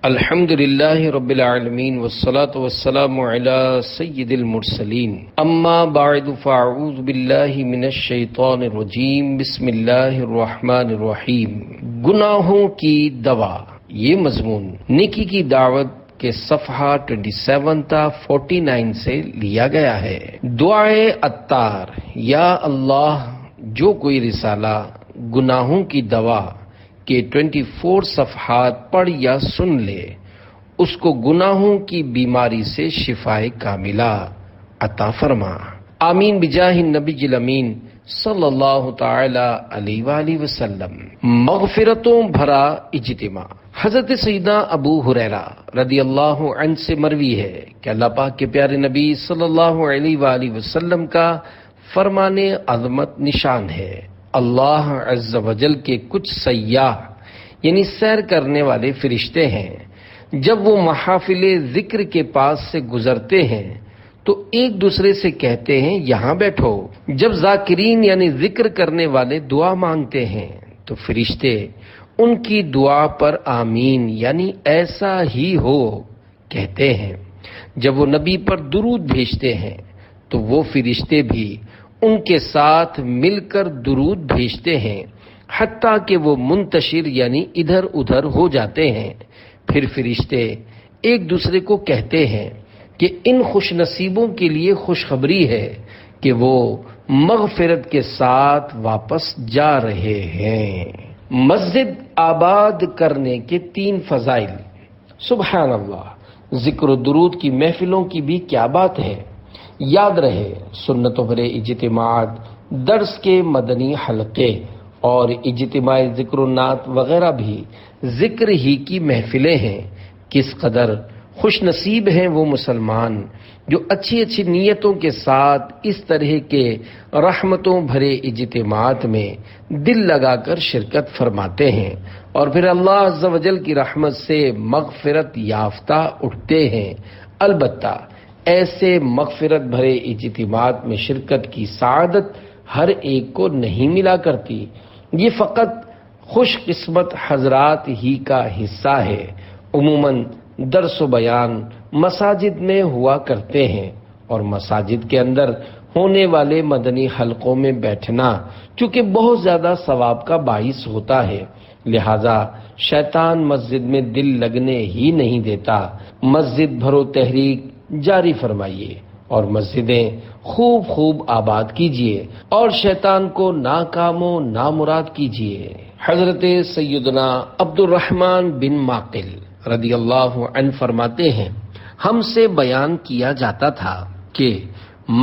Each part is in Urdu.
الحمد للہ رب العالمین والصلاة والسلام علی سید المرسلین اما بعد فاعوذ باللہ من الشیطان الرجیم بسم اللہ الرحمن الرحیم۔ گناہوں کی دوا، یہ مضمون نیکی کی دعوت کے صفحہ 27 تا 49 سے لیا گیا ہے۔ دعائے عطار، یا اللہ جو کوئی رسالہ گناہوں کی دوا کہ 24 صفحات پڑھ یا سن لے، اس کو گناہوں کی بیماری سے شفائے کاملہ عطا فرما، آمین بجاہ النبی الامین صلی اللہ تعالی علیہ وآلہ وسلم۔ مغفرتوں بھرا اجتماع۔ حضرت سیدنا ابو ہریرہ رضی اللہ عنہ سے مروی ہے کہ اللہ پاک کے پیارے نبی صلی اللہ علیہ وآلہ وسلم کا فرمان عظمت نشان ہے، اللہ عز و جل کے کچھ سیاح یعنی سیر کرنے والے فرشتے ہیں، جب وہ محافل ذکر کے پاس سے گزرتے ہیں تو ایک دوسرے سے کہتے ہیں یہاں بیٹھو۔ جب ذاکرین یعنی ذکر کرنے والے دعا مانگتے ہیں تو فرشتے ان کی دعا پر آمین یعنی ایسا ہی ہو کہتے ہیں۔ جب وہ نبی پر درود بھیجتے ہیں تو وہ فرشتے بھی ان کے ساتھ مل کر درود بھیجتے ہیں، حتیٰ کہ وہ منتشر یعنی ادھر ادھر ہو جاتے ہیں۔ پھر فرشتے ایک دوسرے کو کہتے ہیں کہ ان خوش نصیبوں کے لیے خوشخبری ہے کہ وہ مغفرت کے ساتھ واپس جا رہے ہیں۔ مسجد آباد کرنے کے 3 فضائل۔ سبحان اللہ، ذکر و درود کی محفلوں کی بھی کیا بات ہے۔ یاد رہے، سنتوں پر اجتماعات، درس کے مدنی حلقے اور اجتماع ذکر و نعت وغیرہ بھی ذکر ہی کی محفلیں ہیں۔ کس قدر خوش نصیب ہیں وہ مسلمان جو اچھی اچھی نیتوں کے ساتھ اس طرح کے رحمتوں بھرے اجتماعات میں دل لگا کر شرکت فرماتے ہیں اور پھر اللہ عز و جل کی رحمت سے مغفرت یافتہ اٹھتے ہیں۔ البتہ ایسے مغفرت بھرے اجتماعات میں شرکت کی سعادت ہر ایک کو نہیں ملا کرتی، یہ فقط خوش قسمت حضرات ہی کا حصہ ہے۔ عموماً درس و بیان مساجد میں ہوا کرتے ہیں اور مساجد کے اندر ہونے والے مدنی حلقوں میں بیٹھنا چونکہ بہت زیادہ ثواب کا باعث ہوتا ہے، لہذا شیطان مسجد میں دل لگنے ہی نہیں دیتا۔ مسجد بھرو تحریک جاری فرمائیے اور مسجدیں خوب آباد کیجیے اور شیطان کو ناکام و نامراد کیجیے۔ حضرت سیدنا عبد الرحمن بن معقل رضی اللہ عنہ فرماتے ہیں، ہم سے بیان کیا جاتا تھا کہ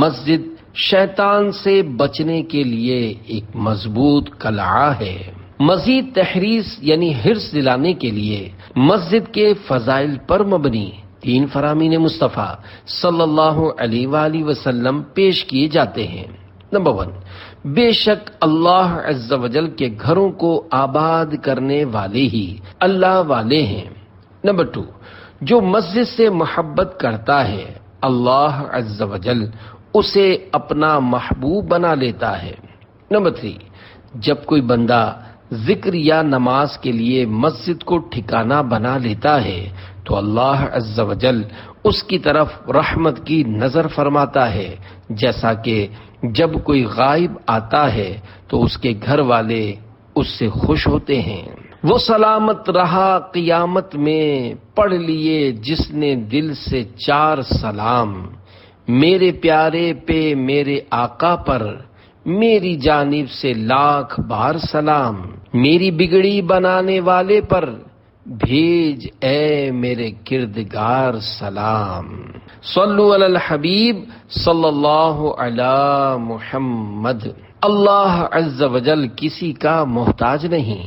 مسجد شیطان سے بچنے کے لیے ایک مضبوط قلعہ ہے۔ مزید تحریص یعنی حرص دلانے کے لیے مسجد کے فضائل پر مبنی 3 فرامین مصطفیٰ صلی اللہ علیہ وآلہ وسلم پیش کیے جاتے ہیں۔ نمبر 1، بے شک اللہ عز و جل کے گھروں کو آباد کرنے والے ہی اللہ والے ہیں۔ نمبر 2، جو مسجد سے محبت کرتا ہے اللہ عز و جل اسے اپنا محبوب بنا لیتا ہے۔ نمبر 3، جب کوئی بندہ ذکر یا نماز کے لیے مسجد کو ٹھکانہ بنا لیتا ہے تو اللہ عز و جل اس کی طرف رحمت کی نظر فرماتا ہے، جیسا کہ جب کوئی غائب آتا ہے تو اس کے گھر والے اس سے خوش ہوتے ہیں۔ وہ سلامت رہا قیامت میں پڑھ لیے جس نے دل سے 4 سلام، میرے پیارے پہ میرے آقا پر میری جانب سے 1,00,000 بار سلام، میری بگڑی بنانے والے پر بھیج اے میرے کردگار سلام۔ صلو علی الحبیب صلی اللہ علی محمد۔ اللہ عز و جل کسی کا محتاج نہیں۔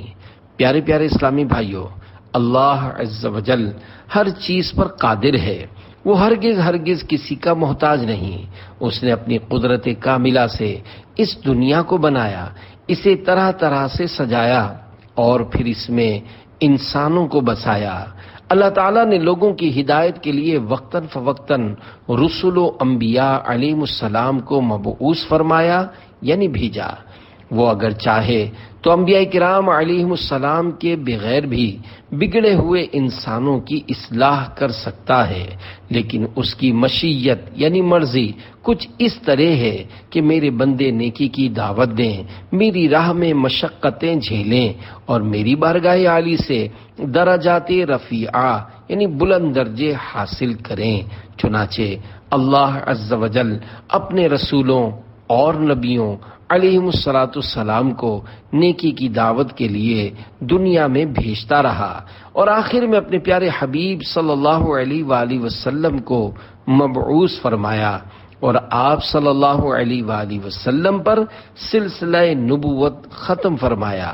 پیارے پیارے اسلامی بھائیوں، اللہ عز و جل ہر چیز پر قادر ہے، وہ ہرگز کسی کا محتاج نہیں۔ اس نے اپنی قدرت کاملہ سے اس دنیا کو بنایا، اسے طرح طرح سے سجایا اور پھر اس میں انسانوں کو بسایا۔ اللہ تعالیٰ نے لوگوں کی ہدایت کے لیے وقتاً فوقتاً رسل و انبیاء علیہم السلام کو مبعوث فرمایا یعنی بھیجا۔ وہ اگر چاہے تو انبیاء کرام علیہم السلام کے بغیر بھی بگڑے ہوئے انسانوں کی اصلاح کر سکتا ہے، لیکن اس کی مشیت یعنی مرضی کچھ اس طرح ہے کہ میرے بندے نیکی کی دعوت دیں، میری راہ میں مشقتیں جھیلیں اور میری بارگاہ عالی سے درجات رفیعہ یعنی بلند درجے حاصل کریں۔ چنانچہ اللہ عز و جل اپنے رسولوں اور نبیوں علیہم السلام کو نیکی کی دعوت کے لیے دنیا میں بھیجتا رہا، اور آخر میں اپنے پیارے حبیب صلی اللہ علیہ وآلہ وسلم کو مبعوث فرمایا، اور آپ صلی اللہ علیہ وآلہ وسلم پر سلسلہ نبوت ختم فرمایا۔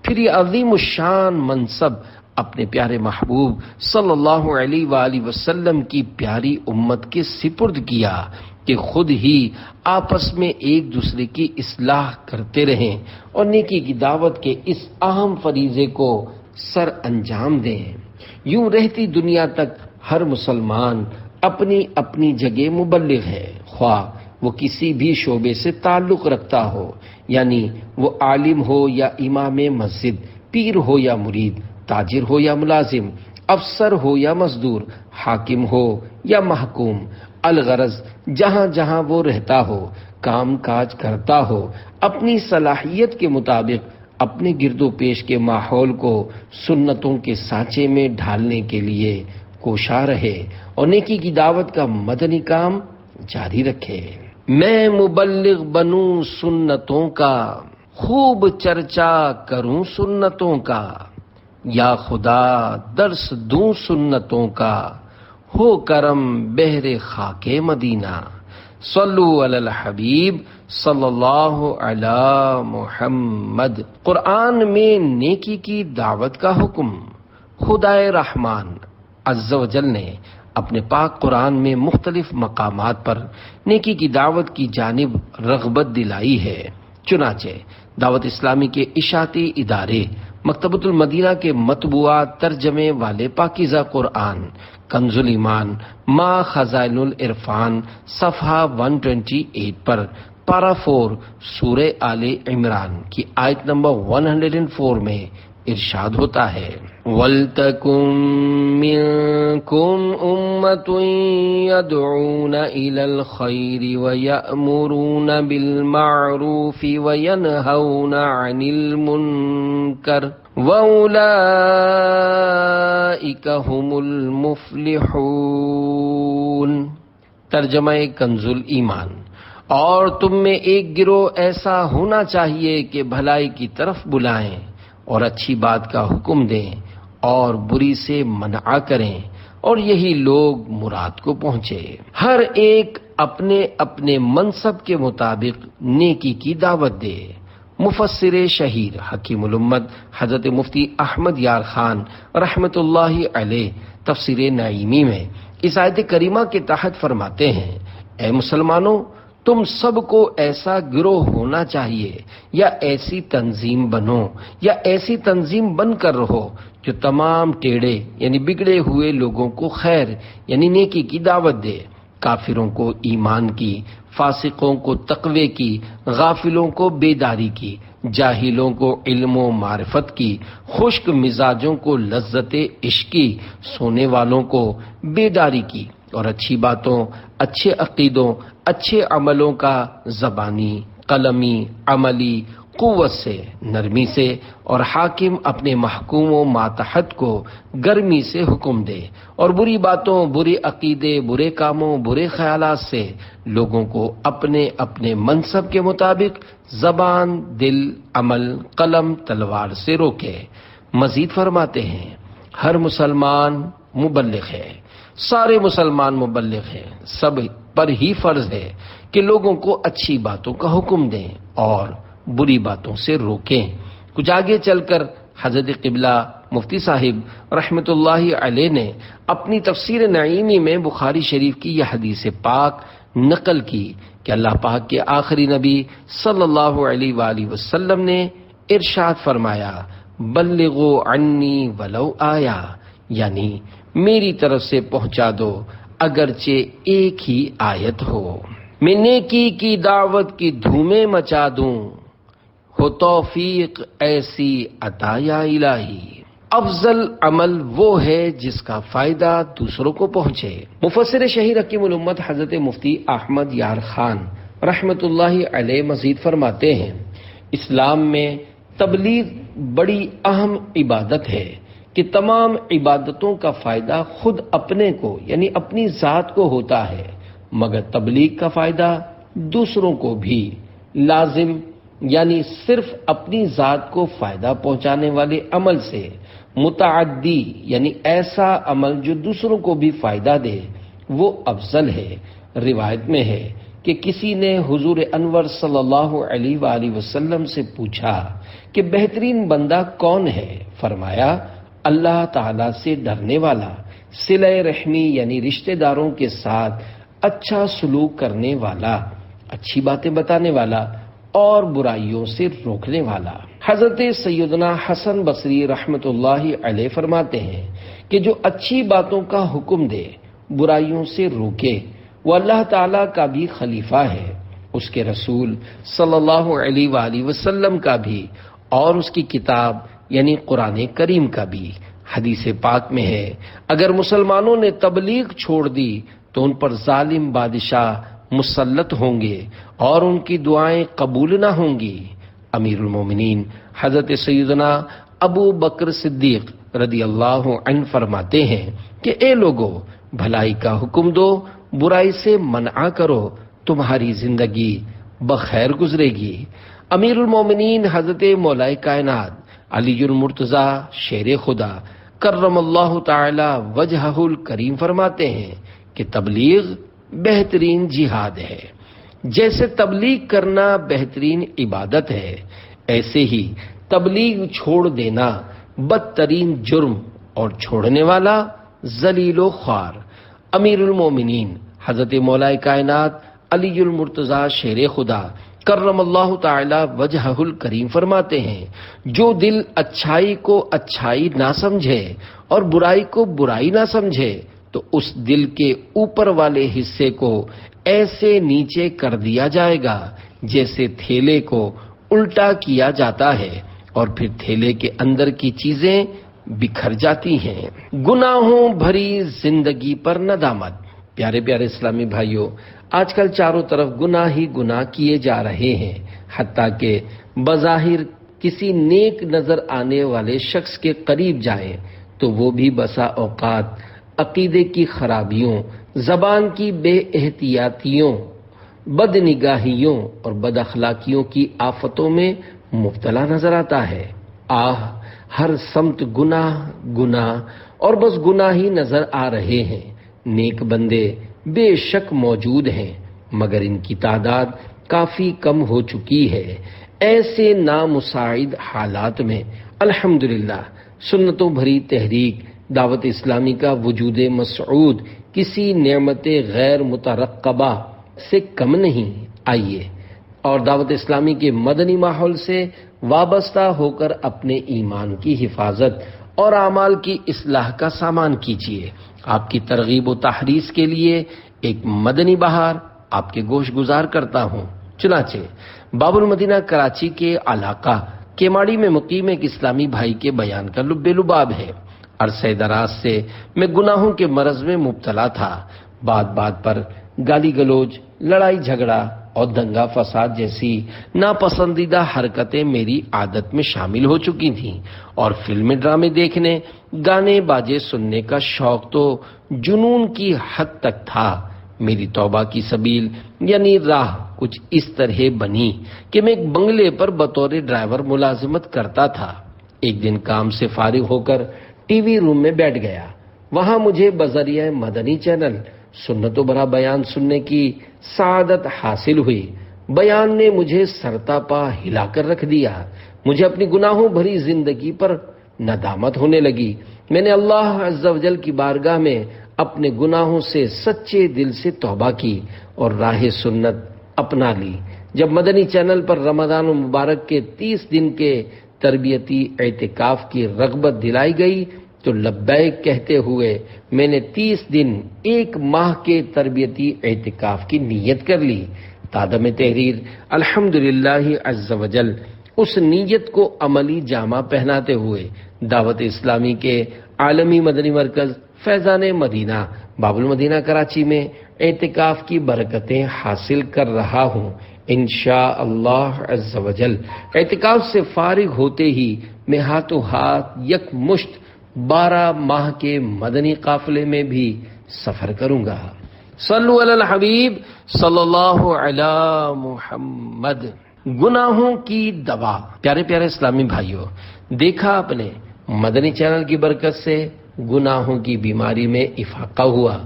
پھر یہ عظیم الشان منصب اپنے پیارے محبوب صلی اللہ علیہ وآلہ وسلم کی پیاری امت کے سپرد کیا کہ خود ہی آپس میں ایک دوسرے کی اصلاح کرتے رہیں اور نیکی کی دعوت کے اس اہم فریضے کو سر انجام دیں۔ یوں رہتی دنیا تک ہر مسلمان اپنی اپنی جگہ مبلغ ہے، خواہ وہ کسی بھی شعبے سے تعلق رکھتا ہو، یعنی وہ عالم ہو یا امام مسجد، پیر ہو یا مرید، تاجر ہو یا ملازم، افسر ہو یا مزدور، حاکم ہو یا محکوم، الغرض جہاں جہاں وہ رہتا ہو، کام کاج کرتا ہو، اپنی صلاحیت کے مطابق اپنے گرد و پیش کے ماحول کو سنتوں کے سانچے میں ڈھالنے کے لیے کوشاں رہے اور نیکی کی دعوت کا مدنی کام جاری رکھے۔ میں مبلغ بنوں سنتوں کا، خوب چرچا کروں سنتوں کا، یا خدا درس دوں سنتوں کا، ہو کرم بہر خاک مدینہ، صلو علی الحبیب صلی اللہ علی محمد۔ قرآن میں نیکی کی دعوت کا حکم خدائے رحمان عز و جل نے اپنے پاک قرآن میں مختلف مقامات پر نیکی کی دعوت کی جانب رغبت دلائی ہے۔ چنانچہ دعوت اسلامی کے اشاعتی ادارے مکتبۃ المدینہ کے مطبوعات ترجمے والے پاکیزہ قرآن کنز الایمان ما خزائن العرفان صفحہ 128 پر پارہ 4 سورہ آل عمران کی آیت نمبر 104 میں ارشاد ہوتا ہے، وَلْتَكُن مِّنكُمْ أُمَّةٌ يَدْعُونَ إِلَى الْخَيْرِ وَيَأْمُرُونَ بِالْمَعْرُوفِ وَيَنْهَوْنَ عَنِ الْمُنكَرِ وَأُولَئِكَ هُمُ الْمُفْلِحُونَ۔ ترجمہ کنز الایمان۔ اور تم میں ایک گروہ ایسا ہونا چاہیے کہ بھلائی کی طرف بلائیں اور اچھی بات کا حکم دیں اور بری سے منع کریں، اور یہی لوگ مراد کو پہنچے۔ ہر ایک اپنے اپنے منصب کے مطابق نیکی کی دعوت دے۔ مفسر شہیر حکیم الامت حضرت مفتی احمد یار خان رحمت اللہ علیہ تفسیر نعیمی میں اس آیت کریمہ کے تحت فرماتے ہیں، اے مسلمانوں، تم سب کو ایسا گروہ ہونا چاہیے یا ایسی تنظیم بنو یا ایسی تنظیم بن کر رہو جو تمام ٹیڑے یعنی بگڑے ہوئے لوگوں کو خیر یعنی نیکی کی دعوت دے، کافروں کو ایمان کی، فاسقوں کو تقوی کی، غافلوں کو بیداری کی، جاہلوں کو علم و معرفت کی، خشک مزاجوں کو لذت عشقی، سونے والوں کو بیداری کی، اور اچھی باتوں، اچھے عقیدوں، اچھے عملوں کا زبانی، قلمی، عملی قوت سے، نرمی سے، اور حاکم اپنے محکوم و ماتحت کو گرمی سے حکم دے، اور بری باتوں، برے عقیدے، برے کاموں، برے خیالات سے لوگوں کو اپنے اپنے منصب کے مطابق زبان، دل، عمل، قلم، تلوار سے روکے۔ مزید فرماتے ہیں، ہر مسلمان مبلغ ہے، سارے مسلمان مبلغ ہیں، سب پر ہی فرض ہے کہ لوگوں کو اچھی باتوں کا حکم دیں اور بری باتوں سے روکیں۔ کچھ آگے چل کر حضرت قبلہ مفتی صاحب رحمت اللہ علیہ نے اپنی تفسیر نعیمی میں بخاری شریف کی یہ حدیث پاک نقل کی کہ اللہ پاک کے آخری نبی صلی اللہ علیہ وآلہ وسلم نے ارشاد فرمایا، بلغوا عنی ولو آیا، یعنی میری طرف سے پہنچا دو اگرچہ ایک ہی آیت ہو۔ میں نیکی کی دعوت کی دھومیں مچا دوں، ہو توفیق ایسی عطا یا الہی۔ افضل عمل وہ ہے جس کا فائدہ دوسروں کو پہنچے۔ مفسر شہیر حکیم الامت حضرت مفتی احمد یار خان رحمت اللہ علیہ مزید فرماتے ہیں، اسلام میں تبلیغ بڑی اہم عبادت ہے کہ تمام عبادتوں کا فائدہ خود اپنے کو یعنی اپنی ذات کو ہوتا ہے، مگر تبلیغ کا فائدہ دوسروں کو بھی لازم یعنی صرف اپنی ذات کو فائدہ پہنچانے والے عمل سے متعدی یعنی ایسا عمل جو دوسروں کو بھی فائدہ دے وہ افضل ہے۔ روایت میں ہے کہ کسی نے حضور انور صلی اللہ علیہ وآلہ وسلم سے پوچھا کہ بہترین بندہ کون ہے؟ فرمایا اللہ تعالی سے ڈرنے والا، صلہ رحمی یعنی رشتہ داروں کے ساتھ اچھا سلوک کرنے والا، اچھی باتیں بتانے والا اور برائیوں سے روکنے والا۔ حضرت سیدنا حسن بصری رحمت اللہ علیہ فرماتے ہیں کہ جو اچھی باتوں کا حکم دے، برائیوں سے روکے، وہ اللہ تعالیٰ کا بھی خلیفہ ہے، اس کے رسول صلی اللہ علیہ وآلہ وسلم کا بھی اور اس کی کتاب یعنی قرآن کریم کا بھی۔ حدیث پاک میں ہے اگر مسلمانوں نے تبلیغ چھوڑ دی تو ان پر ظالم بادشاہ مسلط ہوں گے اور ان کی دعائیں قبول نہ ہوں گی۔ امیر المومنین حضرت سیدنا ابو بکر صدیق رضی اللہ عنہ فرماتے ہیں کہ اے لوگو، بھلائی کا حکم دو، برائی سے منع کرو، تمہاری زندگی بخیر گزرے گی۔ امیر المومنین حضرت مولا کائنات علی المرتضیٰ شیر خدا کرم اللہ تعالی وجہہ الکریم فرماتے ہیں کہ تبلیغ بہترین جہاد ہے۔ جیسے تبلیغ کرنا بہترین عبادت ہے، ایسے ہی تبلیغ چھوڑ دینا بدترین جرم اور چھوڑنے والا ذلیل و خوار۔ امیر المومنین حضرت مولا کائنات علی المرتضیٰ شیر خدا کرم اللہ تعالی وجہہ الکریم فرماتے ہیں جو دل اچھائی کو اچھائی نہ سمجھے اور برائی کو برائی نہ سمجھے تو اس دل کے اوپر والے حصے کو ایسے نیچے کر دیا جائے گا جیسے تھیلے کو الٹا کیا جاتا ہے اور پھر تھیلے کے اندر کی چیزیں بکھر جاتی ہیں۔ گناہوں بھری زندگی پر ندامت۔ پیارے پیارے اسلامی بھائیوں، آج کل چاروں طرف گناہ ہی گناہ کیے جا رہے ہیں، حتیٰ کہ بظاہر کسی نیک نظر آنے والے شخص کے قریب جائیں تو وہ بھی بسا اوقات عقیدے کی خرابیوں، زبان کی بے احتیاطیوں، بد نگاہیوں اور بد اخلاقیوں کی آفتوں میں مبتلا نظر آتا ہے۔ ہر سمت گناہ گناہ اور بس گناہ ہی نظر آ رہے ہیں۔ نیک بندے بے شک موجود ہیں مگر ان کی تعداد کافی کم ہو چکی ہے۔ ایسے نامساعد حالات میں الحمدللہ سنتوں بھری تحریک دعوت اسلامی کا وجود مسعود کسی نعمت غیر مترقبہ سے کم نہیں۔ آئیے اور دعوت اسلامی کے مدنی ماحول سے وابستہ ہو کر اپنے ایمان کی حفاظت اور اعمال کی اصلاح کا سامان کیجیے۔ آپ کی ترغیب و تحریض کے لیے ایک مدنی بہار آپ کے گوش گزار کرتا ہوں۔ چنانچہ باب المدینہ کراچی کے علاقہ کیماڑی میں مقیم ایک اسلامی بھائی کے بیان کا لب لباب ہے۔ عرصہ دراز سے میں گناہوں کے مرض میں مبتلا تھا۔ بات بات پر گالی گلوچ، لڑائی جھگڑا اور دنگا فساد جیسی ناپسندیدہ حرکتیں میری عادت میں شامل ہو چکی تھیں، اور فلمیں ڈرامے دیکھنے، گانے باجے سننے کا شوق تو جنون کی حد تک تھا۔ میری توبہ کی سبیل یعنی راہ کچھ اس طرح بنی کہ میں ایک بنگلے پر بطور ڈرائیور ملازمت کرتا تھا۔ ایک دن کام سے فارغ ہو کر ٹی وی روم میں بیٹھ گیا۔ وہاں مجھے بذریعہ مدنی چینل سنت و برا بیان سننے کی سعادت حاصل ہوئی۔ بیان نے مجھے سرتا پا ہلا کر رکھ دیا۔ مجھے اپنی گناہوں بھری زندگی پر ندامت ہونے لگی۔ میں نے اللہ عز و جل کی بارگاہ میں اپنے گناہوں سے سچے دل سے توبہ کی اور راہ سنت اپنا لی۔ جب مدنی چینل پر رمضان المبارک کے 30 دن کے تربیتی اعتکاف کی رغبت دلائی گئی تو لبیک کہتے ہوئے میں نے 30 دن 1 ماہ کے تربیتی اعتکاف کی نیت کر لی۔ تادم تحریر الحمدللہ عز و جل اس نیت کو عملی جامہ پہناتے ہوئے دعوت اسلامی کے عالمی مدنی مرکز فیضان مدینہ باب المدینہ کراچی میں اعتکاف کی برکتیں حاصل کر رہا ہوں۔ انشاءاللہ عز و جل اعتکاف سے فارغ ہوتے ہی میں ہاتھوں ہاتھ یک مشت 12 ماہ کے مدنی قافلے میں بھی سفر کروں گا۔ صلو علی الحبیب صلی اللہ علی محمد۔ گناہوں کی دوا۔ پیارے پیارے اسلامی بھائیوں، دیکھا آپ نے مدنی چینل کی برکت سے گناہوں کی بیماری میں افاقہ ہوا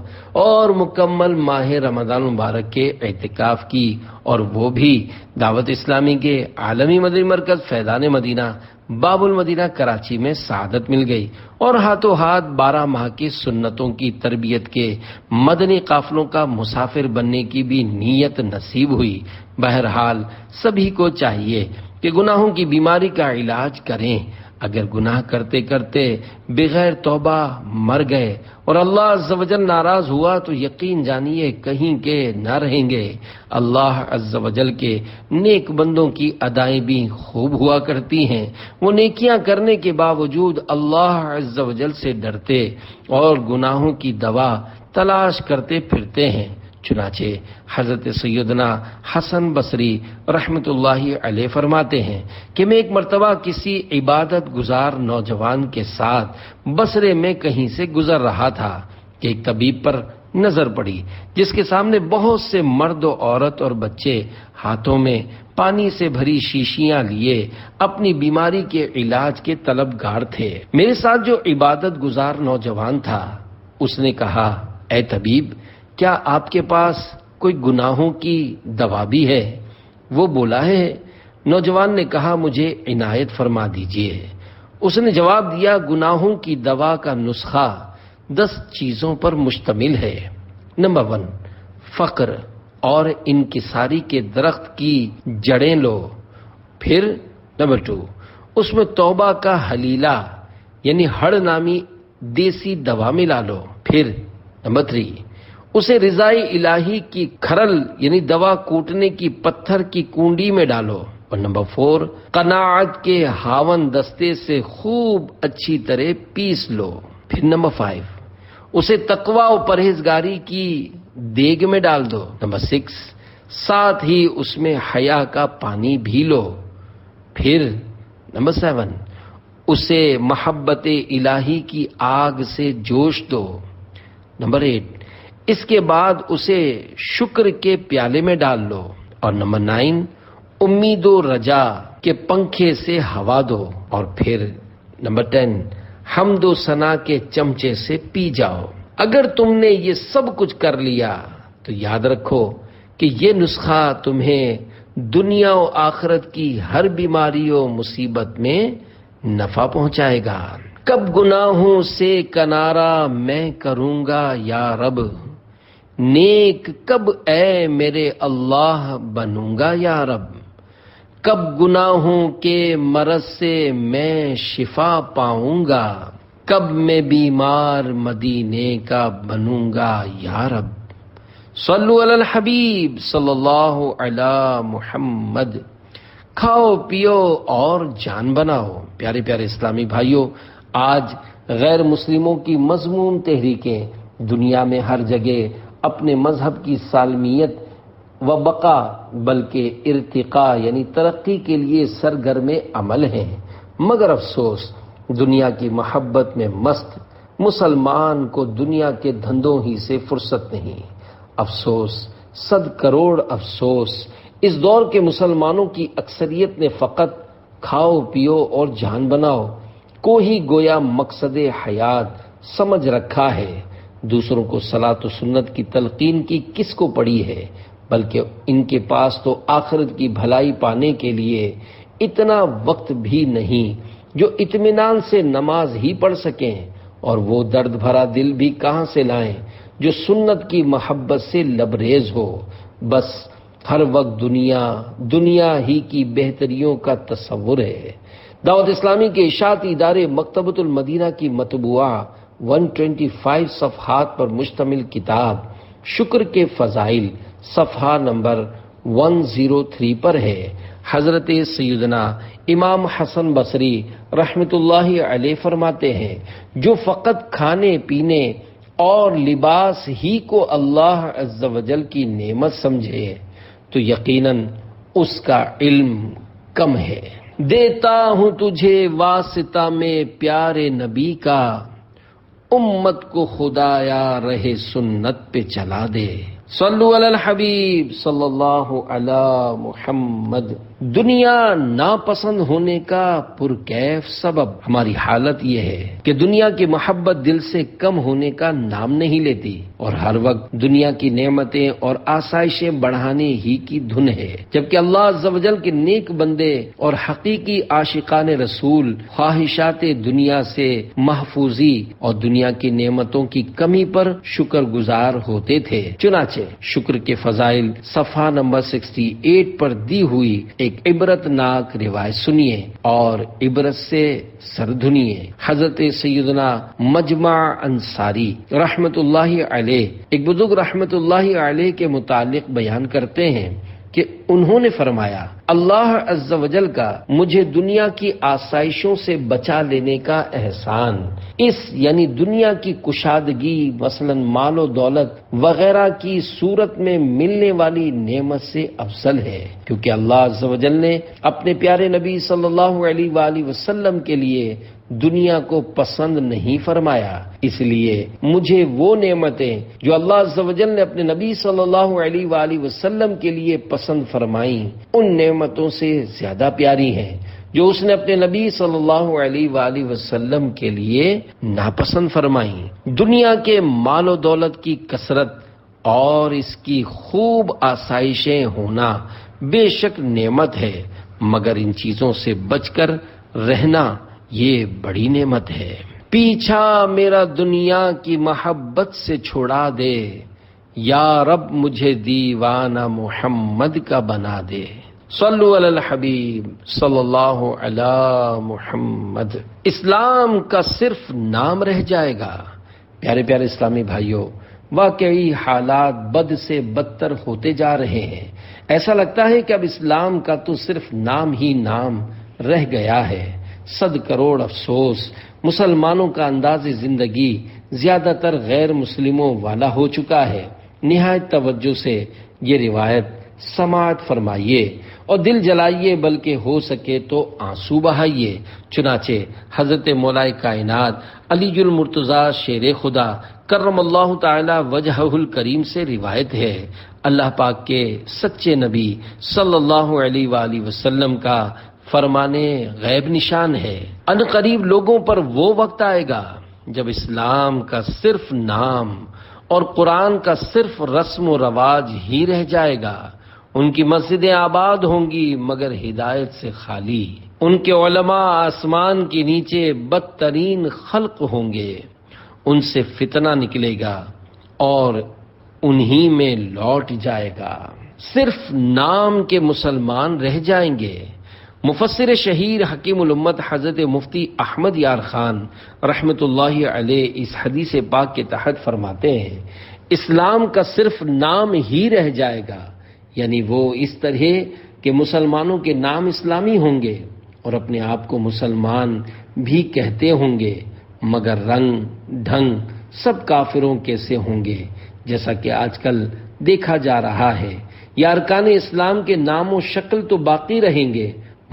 اور مکمل ماہ رمضان مبارک کے اعتکاف کی، اور وہ بھی دعوت اسلامی کے عالمی مدنی مرکز فیضان مدینہ باب المدینہ کراچی میں سعادت مل گئی، اور ہاتھوں ہاتھ 12 ماہ کی سنتوں کی تربیت کے مدنی قافلوں کا مسافر بننے کی بھی نیت نصیب ہوئی۔ بہرحال سبھی کو چاہیے کہ گناہوں کی بیماری کا علاج کریں۔ اگر گناہ کرتے کرتے بغیر توبہ مر گئے اور اللہ عز و جل ناراض ہوا تو یقین جانیے کہیں کے نہ رہیں گے۔ اللہ عز و جل کے نیک بندوں کی ادائیں بھی خوب ہوا کرتی ہیں، وہ نیکیاں کرنے کے باوجود اللہ عز و جل سے ڈرتے اور گناہوں کی دوا تلاش کرتے پھرتے ہیں۔ چنانچہ حضرت سیدنا حسن بصری رحمت اللہ علیہ فرماتے ہیں کہ میں ایک مرتبہ کسی عبادت گزار نوجوان کے ساتھ بصرے میں کہیں سے گزر رہا تھا کہ ایک طبیب پر نظر پڑی جس کے سامنے بہت سے مرد و عورت اور بچے ہاتھوں میں پانی سے بھری شیشیاں لیے اپنی بیماری کے علاج کے طلبگار تھے۔ میرے ساتھ جو عبادت گزار نوجوان تھا اس نے کہا، اے طبیب، کیا آپ کے پاس کوئی گناہوں کی دوا بھی ہے؟ وہ بولا ہے۔ نوجوان نے کہا، مجھے عنایت فرما دیجئے۔ اس نے جواب دیا، گناہوں کی دوا کا نسخہ 10 چیزوں پر مشتمل ہے۔ نمبر 1، فقر اور انکساری کے درخت کی جڑیں لو۔ پھر نمبر 2، اس میں توبہ کا حلیلہ یعنی ہڑ نامی دیسی دوا ملا لو۔ پھر نمبر 3، اسے رضائے الہی کی کھرل یعنی دوا کوٹنے کی پتھر کی کنڈی میں ڈالو۔ اور نمبر 4، قناعت کے ہاون دستے سے خوب اچھی طرح پیس لو۔ پھر نمبر 5، اسے تقوی و پرہیزگاری کی دیگ میں ڈال دو۔ نمبر 6، ساتھ ہی اس میں حیا کا پانی بھی لو۔ پھر نمبر 7، اسے محبت الہی کی آگ سے جوش دو۔ نمبر 8، اس کے بعد اسے شکر کے پیالے میں ڈال لو۔ اور نمبر 9، امید و رجا کے پنکھے سے ہوا دو۔ اور پھر نمبر 10، حمد و ثنا کے چمچے سے پی جاؤ۔ اگر تم نے یہ سب کچھ کر لیا تو یاد رکھو کہ یہ نسخہ تمہیں دنیا و آخرت کی ہر بیماری و مصیبت میں نفع پہنچائے گا۔ کب گناہوں سے کنارہ میں کروں گا یا رب، نیک کب اے میرے اللہ بنوں گا یا رب، کب گناہوں کے مرض سے میں شفا پاؤں گا، کب میں بیمار مدینے کا بنوں گا یا رب۔ صلو علی الحبیب صلی اللہ علی محمد۔ کھاؤ پیو اور جان بناؤ۔ پیارے پیارے اسلامی بھائیوں، آج غیر مسلموں کی مذموم تحریکیں دنیا میں ہر جگہ اپنے مذہب کی سالمیت و بقا بلکہ ارتقاء یعنی ترقی کے لیے سرگرم عمل ہیں، مگر افسوس دنیا کی محبت میں مست مسلمان کو دنیا کے دھندوں ہی سے فرصت نہیں۔ افسوس، 100 کروڑ افسوس، اس دور کے مسلمانوں کی اکثریت نے فقط کھاؤ پیو اور جان بناؤ کو ہی گویا مقصد حیات سمجھ رکھا ہے۔ دوسروں کو صلاۃ و سنت کی تلقین کی کس کو پڑی ہے، بلکہ ان کے پاس تو آخرت کی بھلائی پانے کے لیے اتنا وقت بھی نہیں جو اطمینان سے نماز ہی پڑھ سکیں، اور وہ درد بھرا دل بھی کہاں سے لائیں جو سنت کی محبت سے لبریز ہو۔ بس ہر وقت دنیا ہی کی بہتریوں کا تصور ہے۔ دعوت اسلامی کے اشاعتی ادارے مکتبۃ المدینہ کی مطبوعہ 125 صفحات پر مشتمل کتاب شکر کے فضائل صفحہ نمبر 103 پر ہے۔ حضرت سیدنا امام حسن بصری رحمت اللہ علیہ فرماتے ہیں، جو فقط کھانے پینے اور لباس ہی کو اللہ عز و جل کی نعمت سمجھے تو یقیناً اس کا علم کم ہے۔ دیتا ہوں تجھے واسطہ میں پیارے نبی کا، امت کو خدایا رہے سنت پہ چلا دے۔ صلو علی الحبیب صلی اللہ علی محمد۔ دنیا ناپسند ہونے کا پرکیف سبب ہماری حالت یہ ہے کہ دنیا کی محبت دل سے کم ہونے کا نام نہیں لیتی، اور ہر وقت دنیا کی نعمتیں اور آسائشیں بڑھانے ہی کی دھن ہے، جبکہ اللہ عز و جل کے نیک بندے اور حقیقی عاشقان رسول خواہشات دنیا سے محفوظی اور دنیا کی نعمتوں کی کمی پر شکر گزار ہوتے تھے۔ چنانچہ شکر کے فضائل صفحہ نمبر 68 پر دی ہوئی ایک عبرت ناک روایت سنیے اور عبرت سے سر دھنیے۔ حضرت سیدنا مجمع انصاری رحمت اللہ علیہ، ایک بزرگ رحمت اللہ علیہ کے متعلق بیان کرتے ہیں کہ انہوں نے فرمایا، اللہ عز و جل کا مجھے دنیا کی آسائشوں سے بچا لینے کا احسان اس یعنی دنیا کی کشادگی مثلا مال و دولت وغیرہ کی صورت میں ملنے والی نعمت سے افضل ہے، کیونکہ اللہ عز و جل نے اپنے پیارے نبی صلی اللہ علیہ وآلہ وسلم کے لیے دنیا کو پسند نہیں فرمایا، اس لیے مجھے وہ نعمتیں جو اللہ عز و جل نے اپنے نبی صلی اللہ علیہ وآلہ وسلم کے لیے پسند فرمائیں ان نعمتوں سے زیادہ پیاری ہیں جو اس نے اپنے نبی صلی اللہ علیہ وآلہ وسلم کے لیے ناپسند فرمائیں۔ دنیا کے مال و دولت کی کثرت اور اس کی خوب آسائشیں ہونا بے شک نعمت ہے، مگر ان چیزوں سے بچ کر رہنا یہ بڑی نعمت ہے۔ پیچھا میرا دنیا کی محبت سے چھڑا دے، یا رب مجھے دیوانہ محمد کا بنا دے۔ صلو علی الحبیب صلی اللہ علی محمد۔ اسلام کا صرف نام رہ جائے گا۔ پیارے پیارے اسلامی بھائیوں، واقعی حالات بد سے بدتر ہوتے جا رہے ہیں۔ ایسا لگتا ہے کہ اب اسلام کا تو صرف نام ہی نام رہ گیا ہے۔ 100 کروڑ افسوس، مسلمانوں کا انداز زندگی زیادہ تر غیر مسلموں والا ہو چکا ہے۔ نہایت توجہ سے یہ روایت سماعت فرمائیے اور دل جلائیے، بلکہ ہو سکے تو آنسو بہائیے۔ چنانچہ حضرت مولا کائنات علی المرتضیٰ شیر خدا کرم اللہ تعالی وجہہ الکریم سے روایت ہے، اللہ پاک کے سچے نبی صلی اللہ علیہ وآلہ وسلم کا فرمانے غیب نشان ہے، ان قریب لوگوں پر وہ وقت آئے گا جب اسلام کا صرف نام اور قرآن کا صرف رسم و رواج ہی رہ جائے گا۔ ان کی مسجدیں آباد ہوں گی مگر ہدایت سے خالی، ان کے علماء آسمان کے نیچے بدترین خلق ہوں گے، ان سے فتنہ نکلے گا اور انہی میں لوٹ جائے گا، صرف نام کے مسلمان رہ جائیں گے۔ مفسر شہیر حکیم الامت حضرت مفتی احمد یار خان رحمت اللہ علیہ اس حدیث پاک کے تحت فرماتے ہیں، اسلام کا صرف نام ہی رہ جائے گا، یعنی وہ اس طرح کہ مسلمانوں کے نام اسلامی ہوں گے اور اپنے آپ کو مسلمان بھی کہتے ہوں گے، مگر رنگ ڈھنگ سب کافروں کے سے ہوں گے، جیسا کہ آج کل دیکھا جا رہا ہے۔ یا ارکان اسلام کے نام و شکل تو باقی رہیں گے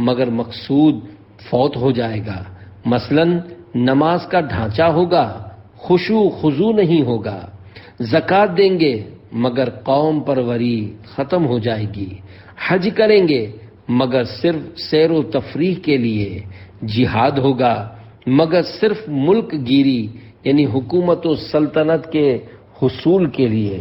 مگر مقصود فوت ہو جائے گا۔ مثلا نماز کا ڈھانچہ ہوگا، خشوع خضوع نہیں ہوگا، زکوٰۃ دیں گے مگر قوم پروری ختم ہو جائے گی، حج کریں گے مگر صرف سیر و تفریح کے لیے، جہاد ہوگا مگر صرف ملک گیری یعنی حکومت و سلطنت کے حصول کے لیے۔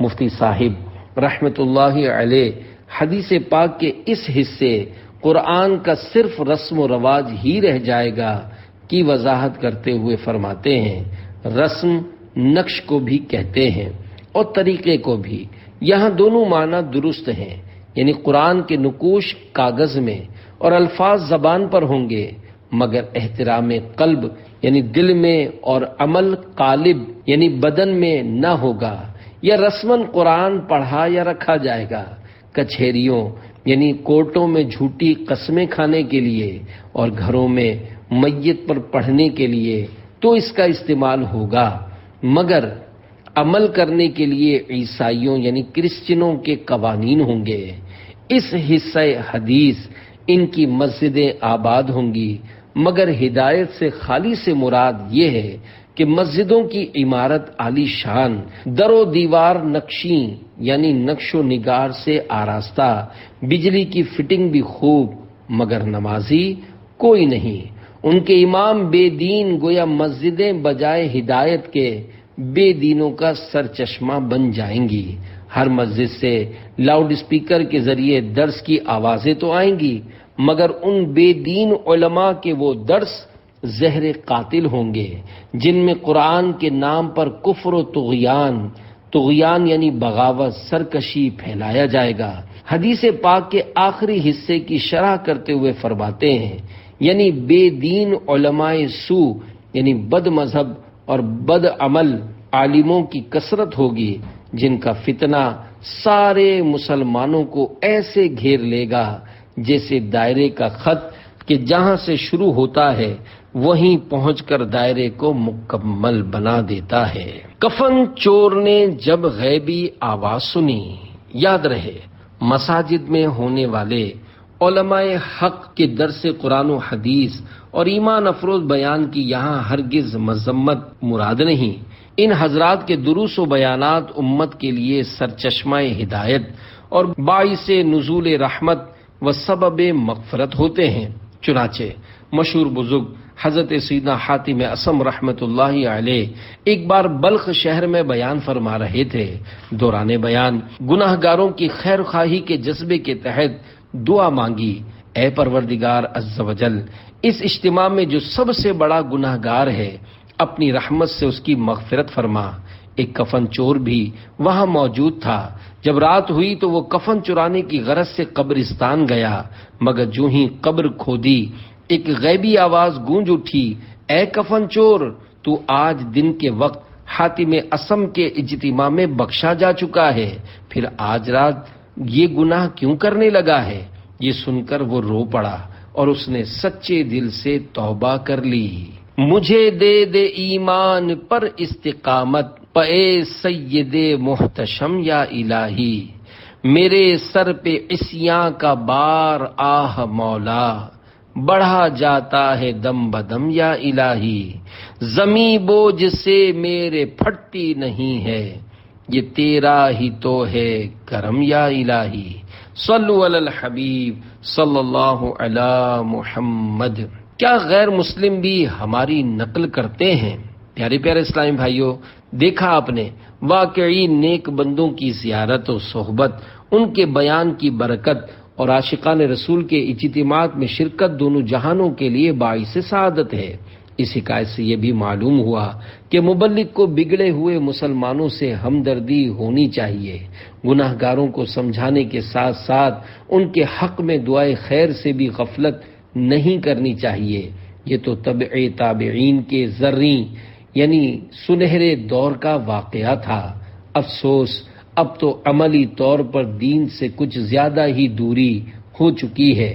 مفتی صاحب رحمت اللہ علیہ حدیث پاک کے اس حصے قرآن کا صرف رسم و رواج ہی رہ جائے گا کی وضاحت کرتے ہوئے فرماتے ہیں، رسم نقش کو بھی کہتے ہیں اور طریقے کو بھی، یہاں دونوں معنی درست ہیں، یعنی قرآن کے نقوش کاغذ میں اور الفاظ زبان پر ہوں گے مگر احترام قلب یعنی دل میں اور عمل قالب یعنی بدن میں نہ ہوگا، یا رسماً قرآن پڑھا یا رکھا جائے گا، کچہریوں یعنی کورٹوں میں جھوٹی قسمیں کھانے کے لیے اور گھروں میں میت پر پڑھنے کے لیے تو اس کا استعمال ہوگا، مگر عمل کرنے کے لیے عیسائیوں یعنی کرسچنوں کے قوانین ہوں گے۔ اس حصہ حدیث ان کی مسجدیں آباد ہوں گی، مگر ہدایت سے خالی سے مراد یہ ہے کہ مسجدوں کی عمارت عالی شان، در و دیوار نقشیں یعنی نقش و نگار سے آراستہ، بجلی کی فٹنگ بھی خوب، مگر نمازی کوئی نہیں۔ ان کے امام بے دین، گویا مسجدیں بجائے ہدایت کے بے دینوں کا سرچشمہ بن جائیں گی۔ ہر مسجد سے لاؤڈ اسپیکر کے ذریعے درس کی آوازیں تو آئیں گی، مگر ان بے دین علماء کے وہ درس زہر قاتل ہوں گے جن میں قرآن کے نام پر کفر و طغیان یعنی بغاوت، سرکشی پھیلایا جائے گا۔ حدیث پاک کے آخری حصے کی شرح کرتے ہوئے فرماتے ہیں، یعنی بے دین علماء سو یعنی بد مذہب اور بد عمل عالموں کی کثرت ہوگی، جن کا فتنہ سارے مسلمانوں کو ایسے گھیر لے گا جیسے دائرے کا خط کہ جہاں سے شروع ہوتا ہے وہیں پہنچ کر دائرے کو مکمل بنا دیتا ہے۔ کفن چور نے جب غیبی آواز سنی، یاد رہے مساجد میں ہونے والے علماء حق کے درس قرآن و حدیث اور ایمان افروز بیان کی یہاں ہرگز مذمت مراد نہیں۔ ان حضرات کے دروس و بیانات امت کے لیے سرچشمہ ہدایت اور باعث نزول رحمت و سبب مغفرت ہوتے ہیں۔ چنانچہ مشہور بزرگ حضرت سیدنا حاتم اصم رحمت اللہ علیہ ایک بار بلخ شہر میں بیان فرما رہے تھے۔ دوران بیان گناہ گاروں کی خیر خواہی کے جذبے کے تحت دعا مانگی، اے پروردگار عز و جل، اس اجتماع میں جو سب سے بڑا گناہ گار ہے اپنی رحمت سے اس کی مغفرت فرما۔ ایک کفن چور بھی وہاں موجود تھا۔ جب رات ہوئی تو وہ کفن چرانے کی غرض سے قبرستان گیا، مگر جو ہی قبر کھودی ایک غیبی آواز گونج اٹھی، اے کفن چور، تو آج دن کے وقت حاتم اصم کے اجتماع میں بخشا جا چکا ہے، پھر آج رات یہ گناہ کیوں کرنے لگا ہے؟ یہ سن کر وہ رو پڑا اور اس نے سچے دل سے توبہ کر لی۔ مجھے دے دے ایمان پر استقامت، پے سید محتشم یا الہی، میرے سر پہ عصیاں کا بار آہ مولا، بڑھا جاتا ہے دم بدم یا الہی، زمیں بوجھ سے میرے پھٹتی نہیں ہے، یہ تیرا ہی تو ہے کرم یا الہی۔ صلو علی الحبیب صلی اللہ علی محمد۔ کیا غیر مسلم بھی ہماری نقل کرتے ہیں؟ پیارے پیارے اسلامی بھائیوں، دیکھا آپ نے واقعی نیک بندوں کی زیارت و صحبت، ان کے بیان کی برکت اور عاشقان رسول کے اجتماعات میں شرکت دونوں جہانوں کے لیے باعث سعادت ہے۔ اس حکایت سے یہ بھی معلوم ہوا کہ مبلغ کو بگڑے ہوئے مسلمانوں سے ہمدردی ہونی چاہیے، گناہ گاروں کو سمجھانے کے ساتھ ساتھ ان کے حق میں دعائے خیر سے بھی غفلت نہیں کرنی چاہیے۔ یہ تو تبع تابعین کے زرعی یعنی سنہرے دور کا واقعہ تھا۔ افسوس اب تو عملی طور پر دین سے کچھ زیادہ ہی دوری ہو چکی ہے۔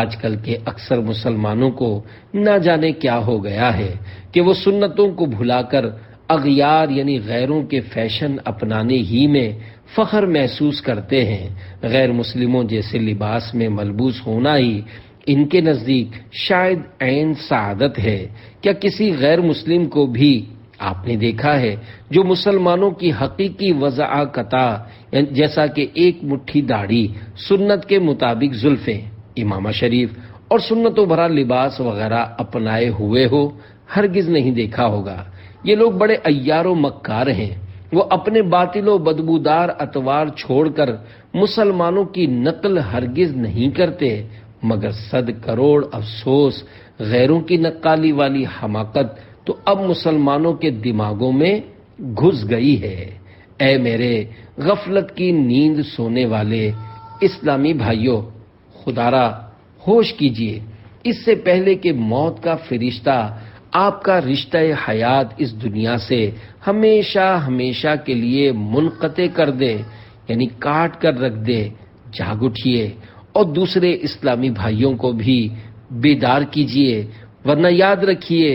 آج کل کے اکثر مسلمانوں کو نہ جانے کیا ہو گیا ہے کہ وہ سنتوں کو بھلا کر اغیار یعنی غیروں کے فیشن اپنانے ہی میں فخر محسوس کرتے ہیں۔ غیر مسلموں جیسے لباس میں ملبوس ہونا ہی ان کے نزدیک شاید عین سعادت ہے۔ کیا کسی غیر مسلم کو بھی آپ نے دیکھا ہے جو مسلمانوں کی حقیقی وضاحت جیسا کہ ایک مٹھی داڑھی، سنت کے مطابق زلفیں، امامہ شریف اور سنتوں بھرا لباس وغیرہ اپنائے ہوئے ہو؟ ہرگز نہیں دیکھا ہوگا۔ یہ لوگ بڑے عیار و مکار ہیں۔ وہ اپنے باطل و بدبودار اطوار چھوڑ کر مسلمانوں کی نقل ہرگز نہیں کرتے، مگر 100 کروڑ افسوس، غیروں کی نقالی والی حماقت تو اب مسلمانوں کے دماغوں میں گھس گئی ہے۔ اے میرے غفلت کی نیند سونے والے اسلامی بھائیوں، خدارا ہوش کیجیے، اس سے پہلے کہ موت کا فرشتہ آپ کا رشتہ حیات اس دنیا سے ہمیشہ ہمیشہ کے لیے منقطع کر دے، یعنی کاٹ کر رکھ دے، جاگ اٹھیے اور دوسرے اسلامی بھائیوں کو بھی بیدار کیجیے، ورنہ یاد رکھیے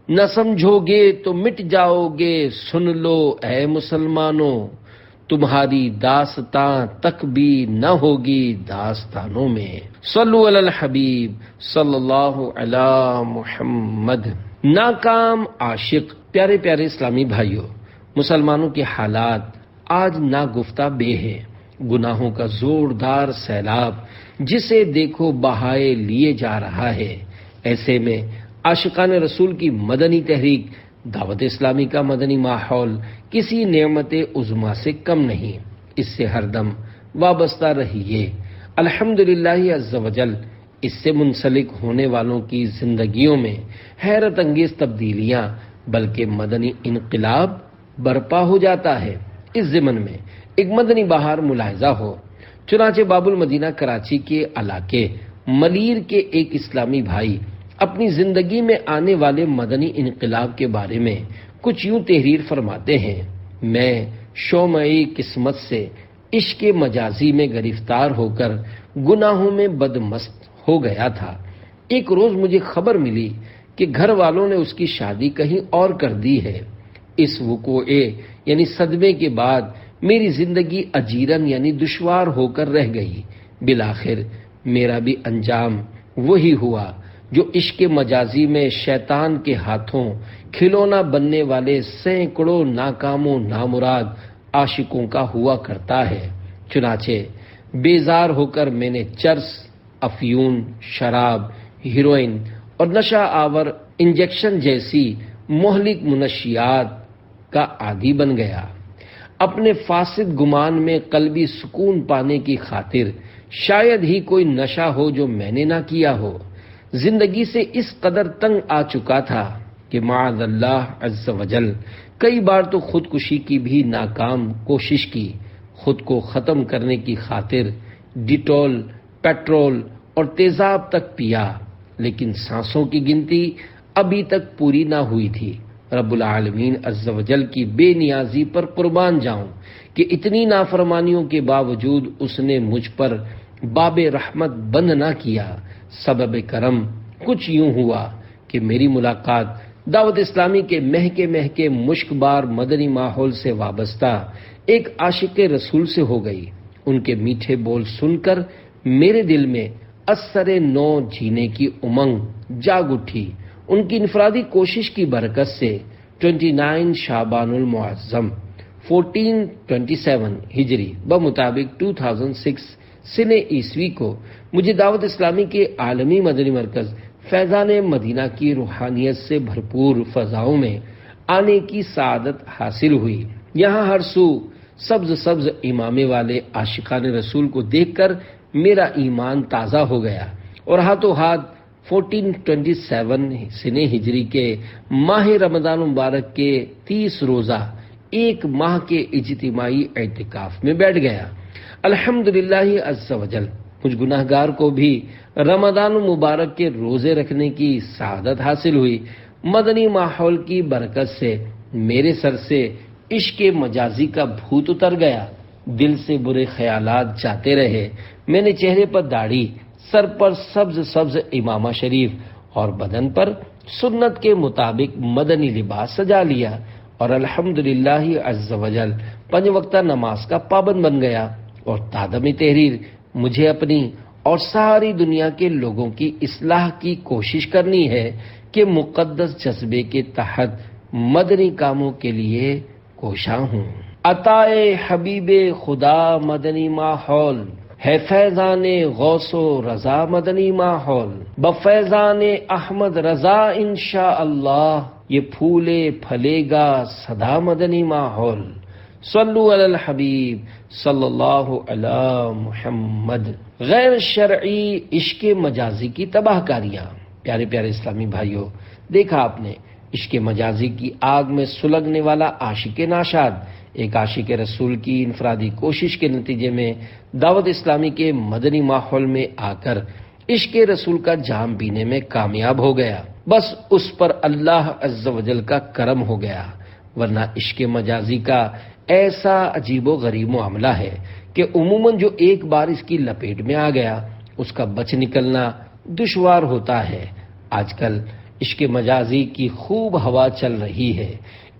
نہ سمجھو گے تو مٹ جاؤ گے، سن لو اے مسلمانوں، تمہاری داستاں تک بھی نہ ہوگی داستانوں میں۔ صلو علی الحبیب صلی اللہ علی محمد۔ ناکام عاشق۔ پیارے پیارے اسلامی بھائیوں، مسلمانوں کے حالات آج ناگفتہ بے ہیں۔ گناہوں کا زوردار سیلاب جسے دیکھو بہائے لیے جا رہا ہے۔ ایسے میں عاشقان رسول کی مدنی تحریک، دعوت اسلامی کا مدنی ماحول کسی نعمت عظمیٰ سے کم نہیں۔ اس سے ہر دم وابستہ رہیے۔ الحمدللہ عز وجل اس سے منسلک ہونے والوں کی زندگیوں میں حیرت انگیز تبدیلیاں بلکہ مدنی انقلاب برپا ہو جاتا ہے۔ اس ضمن میں ایک مدنی بہار ملاحظہ ہو۔ چنانچہ باب المدینہ کراچی کے علاقے ملیر کے ایک اسلامی بھائی اپنی زندگی میں آنے والے مدنی انقلاب کے بارے میں کچھ یوں تحریر فرماتے ہیں: میں شومعی قسمت سے عشق مجازی میں گرفتار ہو کر گناہوں میں بدمست ہو گیا تھا۔ ایک روز مجھے خبر ملی کہ گھر والوں نے اس کی شادی کہیں اور کر دی ہے۔ اس وقوع یعنی صدمے کے بعد میری زندگی اجیرن یعنی دشوار ہو کر رہ گئی۔ بالآخر میرا بھی انجام وہی ہوا جو عشق مجازی میں شیطان کے ہاتھوں کھلونا بننے والے سینکڑوں ناکام و نامراد عاشقوں کا ہوا کرتا ہے۔ چنانچہ بیزار ہو کر میں نے چرس، افیون، شراب، ہیروئن اور نشہ آور انجیکشن جیسی مہلک منشیات کا عادی بن گیا۔ اپنے فاسد گمان میں قلبی سکون پانے کی خاطر شاید ہی کوئی نشہ ہو جو میں نے نہ کیا ہو۔ زندگی سے اس قدر تنگ آ چکا تھا کہ معاذ اللہ عز وجل کئی بار تو خودکشی کی بھی ناکام کوشش کی۔ خود کو ختم کرنے کی خاطر ڈیٹول، پیٹرول اور تیزاب تک پیا، لیکن سانسوں کی گنتی ابھی تک پوری نہ ہوئی تھی۔ رب العالمین عز وجل کی بے نیازی پر قربان جاؤں کہ اتنی نافرمانیوں کے باوجود اس نے مجھ پر باب رحمت بند نہ کیا۔ سبب کرم کچھ یوں ہوا کہ میری ملاقات دعوت اسلامی کے مہکے مہکے مشکبار مدنی ماحول سے وابستہ ایک عاشق رسول سے ہو گئی۔ ان کے میٹھے بول سن کر میرے دل میں اثر نو جینے کی امنگ جاگ اٹھی۔ ان کی انفرادی کوشش کی برکت سے 29 شعبان المعظم 1427 ہجری بمطابق 2006 سن عیسوی کو مجھے دعوت اسلامی کے عالمی مدنی مرکز فیضان مدینہ کی روحانیت سے بھرپور فضاؤں میں آنے کی سعادت حاصل ہوئی۔ یہاں ہر سو سبز سبز امامے والے عاشقان رسول کو دیکھ کر میرا ایمان تازہ ہو گیا اور ہاتھوں ہاتھ 1427 سن ہجری کے ماہ رمضان مبارک کے 30 روزہ ایک ماہ کے اجتماعی اعتکاف میں بیٹھ گیا۔ الحمدللہ عز وجل مجھ گناہگار کو بھی رمضان مبارک کے روزے رکھنے کی سعادت حاصل ہوئی۔ مدنی ماحول کی برکت سے میرے سر سے عشق مجازی کا بھوت اتر گیا۔ دل سے برے خیالات جاتے رہے۔ میں نے چہرے پر داڑھی، سر پر سبز سبز امامہ شریف اور بدن پر سنت کے مطابق مدنی لباس سجا لیا اور الحمدللہ عز وجل 5 وقتہ نماز کا پابند بن گیا۔ اور تادم تحریر مجھے اپنی اور ساری دنیا کے لوگوں کی اصلاح کی کوشش کرنی ہے کہ مقدس جذبے کے تحت مدنی کاموں کے لیے کوشاں ہوں۔ عطائے حبیب خدا مدنی ماحول ہے، فیضان غوث و رضا مدنی ماحول، بفیضان احمد رضا انشاءاللہ یہ پھولے پھلے گا سدا مدنی ماحول۔ صلو علی الحبیب صلی اللہ علی محمد۔ غیر شرعی عشق مجازی کی تباہ کاریاں۔ پیارے پیارے اسلامی بھائیوں، دیکھا آپ نے عشق مجازی کی آگ میں سلگنے والا عاشق ناشاد ایک عاشق رسول کی انفرادی کوشش کے نتیجے میں دعوت اسلامی کے مدنی ماحول میں آ کر عشق رسول کا جام پینے میں کامیاب ہو گیا۔ بس اس پر اللہ عز و جل کا کرم ہو گیا، ورنہ عشق مجازی کا ایسا عجیب و غریب معاملہ ہے کہ عموماً جو ایک بار اس کی لپیٹ میں آ گیا اس کا بچ نکلنا دشوار ہوتا ہے۔ آج کل عشق مجازی کی خوب ہوا چل رہی ہے۔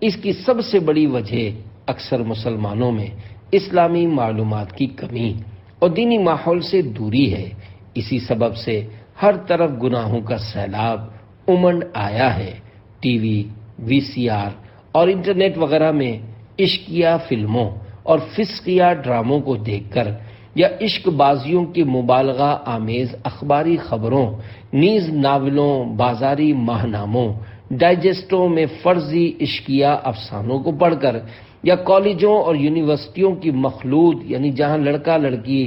اس کی سب سے بڑی وجہ اکثر مسلمانوں میں اسلامی معلومات کی کمی اور دینی ماحول سے دوری ہے۔ اسی سبب سے ہر طرف گناہوں کا سیلاب امنڈ آیا ہے۔ ٹی وی، وی سی آر اور انٹرنیٹ وغیرہ میں عشقیہ فلموں اور فسقیہ ڈراموں کو دیکھ کر یا عشق بازیوں کی مبالغہ آمیز اخباری خبروں، نیز ناولوں، بازاری ماہناموں، ڈائجسٹوں میں فرضی عشقیہ افسانوں کو پڑھ کر یا کالجوں اور یونیورسٹیوں کی مخلوط یعنی جہاں لڑکا لڑکی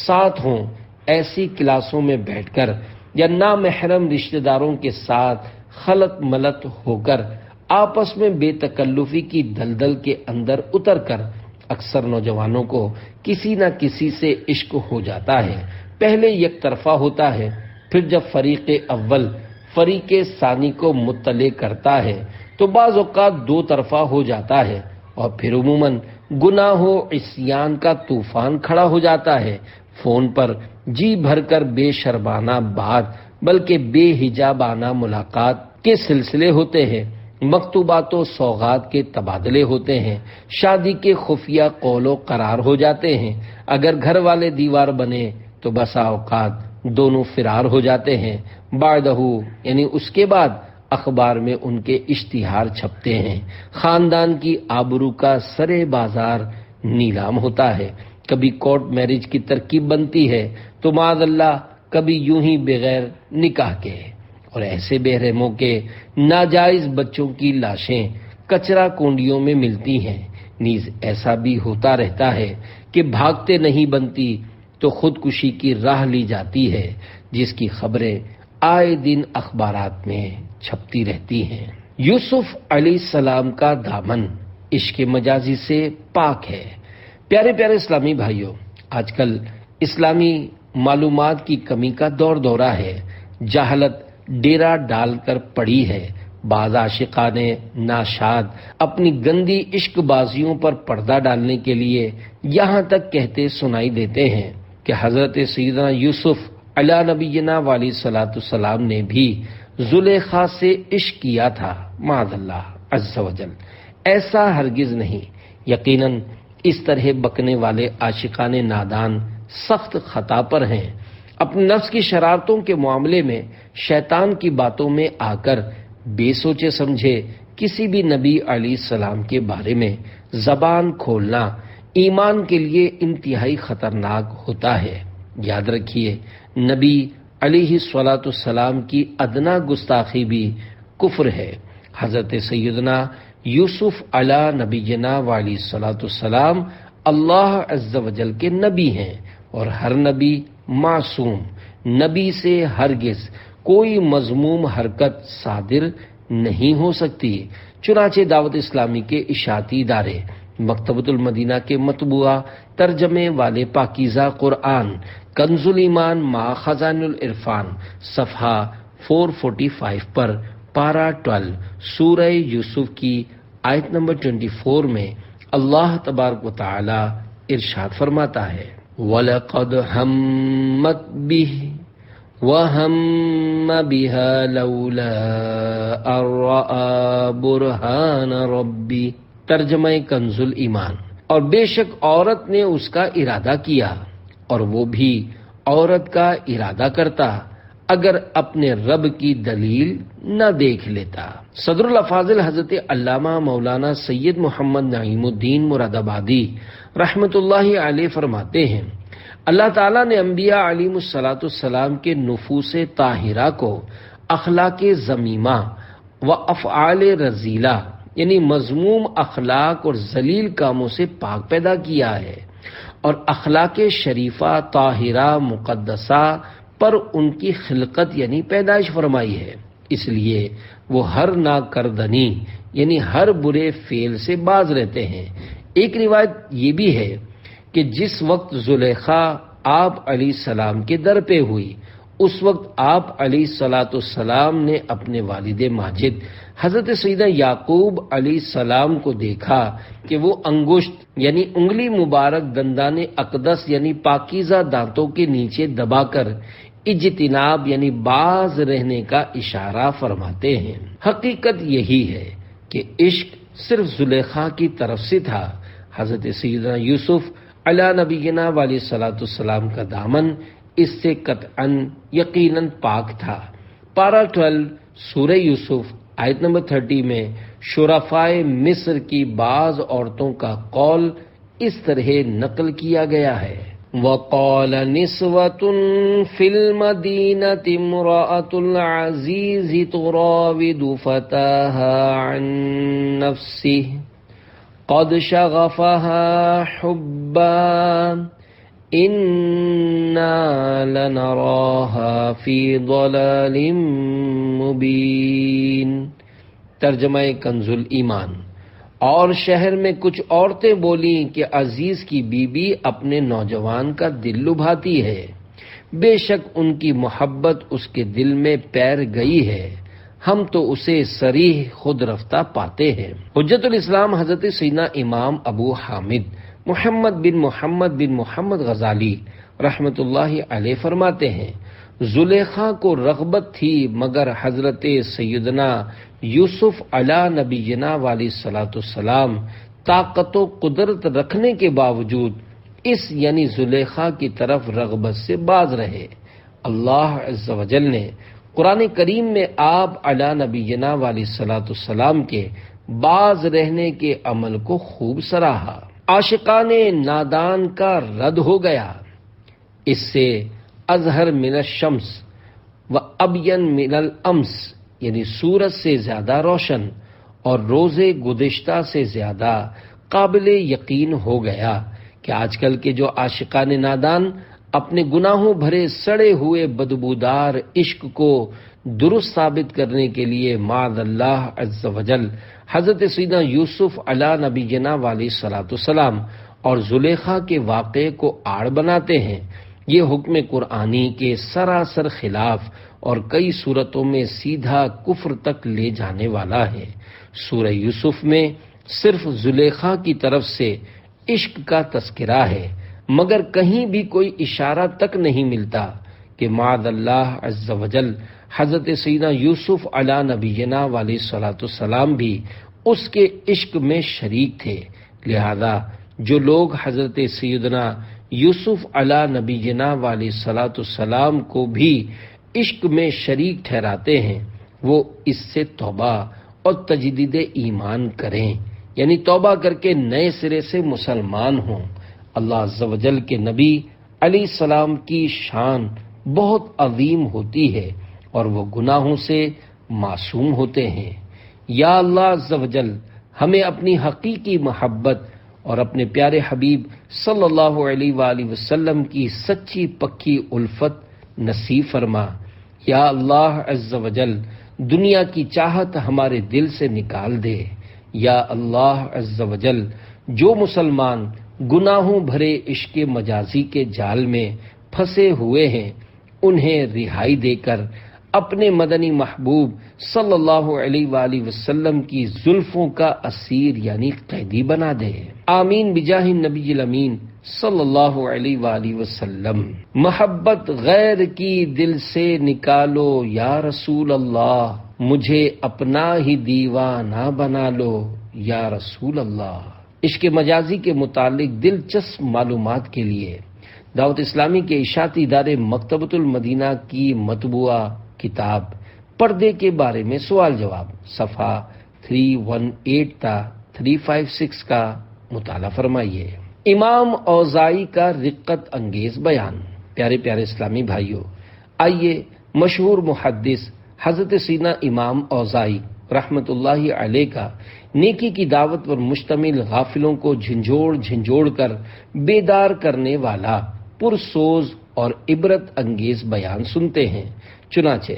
ساتھ ہوں ایسی کلاسوں میں بیٹھ کر یا نامحرم رشتہ داروں کے ساتھ خلط ملط ہو کر آپس میں بے تکلفی کی دلدل کے اندر اتر کر اکثر نوجوانوں کو کسی نہ کسی سے عشق ہو جاتا ہے۔ پہلے یک طرفہ ہوتا ہے، پھر جب فریق اول فریق ثانی کو مطلع کرتا ہے تو بعض اوقات دو طرفہ ہو جاتا ہے اور پھر عموماً گناہ و عصیان کا طوفان کھڑا ہو جاتا ہے۔ فون پر جی بھر کر بے شرمانہ بات بلکہ بے حجابانہ ملاقات کے سلسلے ہوتے ہیں، مکتوبات و سوغات کے تبادلے ہوتے ہیں، شادی کے خفیہ قول و قرار ہو جاتے ہیں۔ اگر گھر والے دیوار بنے تو بسا اوقات دونوں فرار ہو جاتے ہیں۔ بعدہ یعنی اس کے بعد اخبار میں ان کے اشتہار چھپتے ہیں، خاندان کی آبرو کا سرے بازار نیلام ہوتا ہے۔ کبھی کورٹ میرج کی ترکیب بنتی ہے تو معاذ اللہ کبھی یوں ہی بغیر نکاح کے، اور ایسے بے رحموں کے ناجائز بچوں کی لاشیں کچرا کنڈیوں میں ملتی ہیں۔ نیز ایسا بھی ہوتا رہتا ہے کہ بھاگتے نہیں بنتی تو خودکشی کی راہ لی جاتی ہے، جس کی خبریں آئے دن اخبارات میں چھپتی رہتی ہیں۔ یوسف علیہ السلام کا دامن عشق مجازی سے پاک ہے۔ پیارے پیارے اسلامی بھائیوں، آج کل اسلامی معلومات کی کمی کا دور دورہ ہے، جہالت ڈیرا ڈال کر پڑی ہے۔ بعض عاشقان ناشاد اپنی گندی عشق بازیوں پر پردہ ڈالنے کے لیے یہاں تک کہتے سنائی دیتے ہیں کہ حضرت سیدنا یوسف علیہ نبینا علیہ الصلوۃ والسلام نے بھی زلیخا سے عشق کیا تھا۔ معاذ اللہ عز وجل، ایسا ہرگز نہیں۔ یقیناً اس طرح بکنے والے عاشقان نادان سخت خطا پر ہیں۔ اپنے نفس کی شرارتوں کے معاملے میں شیطان کی باتوں میں آ کر بے سوچے سمجھے کسی بھی نبی علیہ السلام کے بارے میں زبان کھولنا ایمان کے لیے انتہائی خطرناک ہوتا ہے۔ یاد رکھیے، نبی علیہ الصلوۃ والسلام کی ادنا گستاخی بھی کفر ہے۔ حضرت سیدنا یوسف علیہ نبینا علیہ الصلوۃ والسلام اللہ عز وجل کے نبی ہیں، اور ہر نبی معصوم، نبی سے ہرگز کوئی مذموم حرکت صادر نہیں ہو سکتی۔ چنانچہ دعوت اسلامی کے اشاعتی ادارے مکتبۃ المدینہ کے مطبوعہ ترجمے والے پاکیزہ قرآن کنز الایمان مع خزائن العرفان صفحہ 445 پر پارہ 12 سورہ یوسف کی آیت نمبر 24 میں اللہ تبارک و تعالی ارشاد فرماتا ہے، وَلَقَدْ هَمَّتْ بِهِ وَهَمَّ بِهَا لَوْلَا أَن رَّأَىٰ بُرْهَانَ رَبِّهِ۔ ترجمہ کنز الایمان۔ اور بے شک عورت نے اس کا ارادہ کیا، اور وہ بھی عورت کا ارادہ کرتا اگر اپنے رب کی دلیل نہ دیکھ لیتا۔ صدر الافاضل حضرت علامہ مولانا سید محمد نعیم الدین مراد آبادی رحمۃ اللہ علیہ فرماتے ہیں، اللہ تعالیٰ نے انبیاء علیہ الصلوۃ والسلام کے نفوس طاہرہ کو اخلاق ذمیمہ و افعال رذیلہ یعنی مذموم اخلاق اور ذلیل کاموں سے پاک پیدا کیا ہے، اور اخلاق شریفہ طاہرہ مقدسہ پر ان کی خلقت یعنی پیدائش فرمائی ہے۔ اس لیے وہ ہر ناکردنی یعنی ہر برے فعل سے باز رہتے ہیں۔ ایک روایت یہ بھی ہے کہ جس وقت زلیخا آپ علیہ السلام کے در پہ ہوئی، اس وقت آپ علیہ الصلاۃ والسلام نے اپنے والد ماجد حضرت سیدنا یعقوب علیہ السلام کو دیکھا کہ وہ انگشت یعنی انگلی مبارک دندان اقدس یعنی پاکیزہ دانتوں کے نیچے دبا کر اجتناب یعنی باز رہنے کا اشارہ فرماتے ہیں۔ حقیقت یہی ہے کہ عشق صرف زلیخا کی طرف سے تھا۔ حضرت سیدنا یوسف علیہ نبینا علیہ الصلاۃ والسلام کا دامن اس سے قطعاً یقیناً پاک تھا۔ پارہ 12 سورہ یوسف آیت نمبر 30 میں شرفائے مصر کی بعض عورتوں کا قول اس طرح نقل کیا گیا ہے۔ وَقَالَ نِسْوَةٌ فِي الْمَدِينَةِ امْرَأَةُ الْعَزِيزِ تُرَاوِدُ فَتَاهَا عَن نَفْسِهِ قَدْ شَغَفَهَا حُبًّا إِنَّا لَنَرَاهَا فِي ضَلَالٍ مُبِينٍ۔ ترجمہ کنز الایمان۔ اور شہر میں کچھ عورتیں بولیں کہ عزیز کی بیوی اپنے نوجوان کا دل لبھاتی ہے، بے شک ان کی محبت اس کے دل میں پیر گئی ہے، ہم تو اسے صریح خود رفتہ پاتے ہیں۔ حجت الاسلام حضرت سیدنا امام ابو حامد محمد بن محمد غزالی رحمۃ اللہ علیہ فرماتے ہیں، زلیخا کو رغبت تھی مگر حضرت سیدنا یوسف علیہ نبینا علیہ الصلاۃ والسلام طاقت و قدرت رکھنے کے باوجود اس یعنی زلیخا کی طرف رغبت سے باز رہے۔ اللہ عز و جل نے قرآن کریم میں آپ علیہ نبینا علیہ الصلاۃ والسلام کے باز رہنے کے عمل کو خوب سراہا۔ عاشقان نادان کا رد ہو گیا، اس سے اظہر من الشمس و ابین من الامس یعنی سورج سے زیادہ روشن اور روز گزشتہ سے زیادہ قابل یقین ہو گیا کہ آج کل کے جو عاشقان نادان اپنے گناہوں بھرے سڑے ہوئے بدبودار عشق کو درست ثابت کرنے کے لیے معاذ اللہ عز و جل حضرت سیدنا یوسف علیہ نبینا علیہ الصلاۃ والسلام اور زلیخا کے واقعے کو آڑ بناتے ہیں۔ یہ حکم قرآنی کے سراسر خلاف اور کئی صورتوں میں سیدھا کفر تک لے جانے والا ہے۔ سورہ یوسف میں صرف زلیخا کی طرف سے عشق کا تذکرہ ہے، مگر کہیں بھی کوئی اشارہ تک نہیں ملتا کہ معاذ اللہ عز و جل حضرت سیدنا یوسف علیہ نبینا علیہ الصلاۃ والسلام بھی اس کے عشق میں شریک تھے۔ لہذا جو لوگ حضرت سیدنا یوسف علیہ نبینا علیہ الصلاۃ والسلام کو بھی عشق میں شریک ٹھہراتے ہیں وہ اس سے توبہ اور تجدید ایمان کریں، یعنی توبہ کر کے نئے سرے سے مسلمان ہوں۔ اللہ عز و جل کے نبی علیہ السلام کی شان بہت عظیم ہوتی ہے اور وہ گناہوں سے معصوم ہوتے ہیں۔ یا اللہ عز و جل ہمیں اپنی حقیقی محبت اور اپنے پیارے حبیب صلی اللہ علیہ وآلہ وسلم کی سچی پکی الفت نصیب فرما۔ یا اللہ عز و جل دنیا کی چاہت ہمارے دل سے نکال دے۔ یا اللہ عز و جل جو مسلمان گناہوں بھرے عشق مجازی کے جال میں پھنسے ہوئے ہیں انہیں رہائی دے کر اپنے مدنی محبوب صلی اللہ علیہ وآلہ وسلم کی زلفوں کا اسیر یعنی قیدی بنا دے۔ آمین بجاہ النبی الامین صلی اللہ علیہ وآلہ وسلم۔ محبت غیر کی دل سے نکالو یا رسول اللہ، مجھے اپنا ہی دیوانہ بنا لو یا رسول اللہ۔ عشق مجازی کے متعلق دلچسپ معلومات کے لیے دعوت اسلامی کے اشاعتی ادارے مکتبۃ المدینہ کی مطبوعہ کتاب پردے کے بارے میں سوال جواب صفحہ 318 تا 356 کا مطالعہ فرمائیے۔ امام اوزاعی کا رقت انگیز بیان۔ پیارے پیارے اسلامی بھائیوں، آئیے مشہور محدث حضرت سیدنا امام اوزاعی رحمت اللہ علیہ کا نیکی کی دعوت پر مشتمل غافلوں کو جھنجھوڑ کر بیدار کرنے والا پرسوز اور عبرت انگیز بیان سنتے ہیں۔ چنانچہ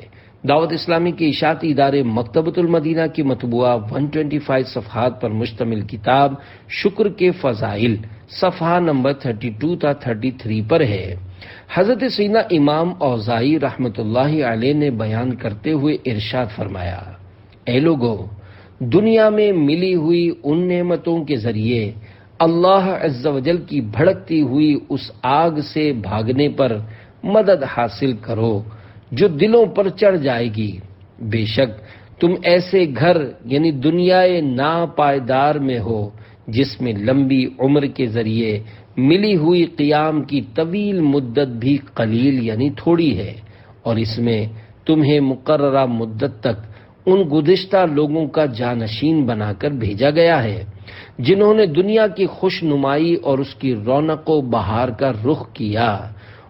دعوت اسلامی کے اشاعتی ادارے مکتبۃ المدینہ کی مطبوعہ 125 صفحات پر مشتمل کتاب شکر کے فضائل صفحہ نمبر 32 تا 33 پر ہے۔ حضرت سیدنا امام اوزاعی رحمۃ اللہ علیہ نے بیان کرتے ہوئے ارشاد فرمایا، اے لوگو، دنیا میں ملی ہوئی ان نعمتوں کے ذریعے اللہ عز و جل کی بھڑکتی ہوئی اس آگ سے بھاگنے پر مدد حاصل کرو جو دلوں پر چڑھ جائے گی۔ بے شک تم ایسے گھر یعنی دنیائے ناپائیدار میں ہو جس میں لمبی عمر کے ذریعے ملی ہوئی قیام کی طویل مدت بھی قلیل یعنی تھوڑی ہے، اور اس میں تمہیں مقررہ مدت تک ان گزشتہ لوگوں کا جانشین بنا کر بھیجا گیا ہے جنہوں نے دنیا کی خوش نمائی اور اس کی رونق و بہار کا رخ کیا۔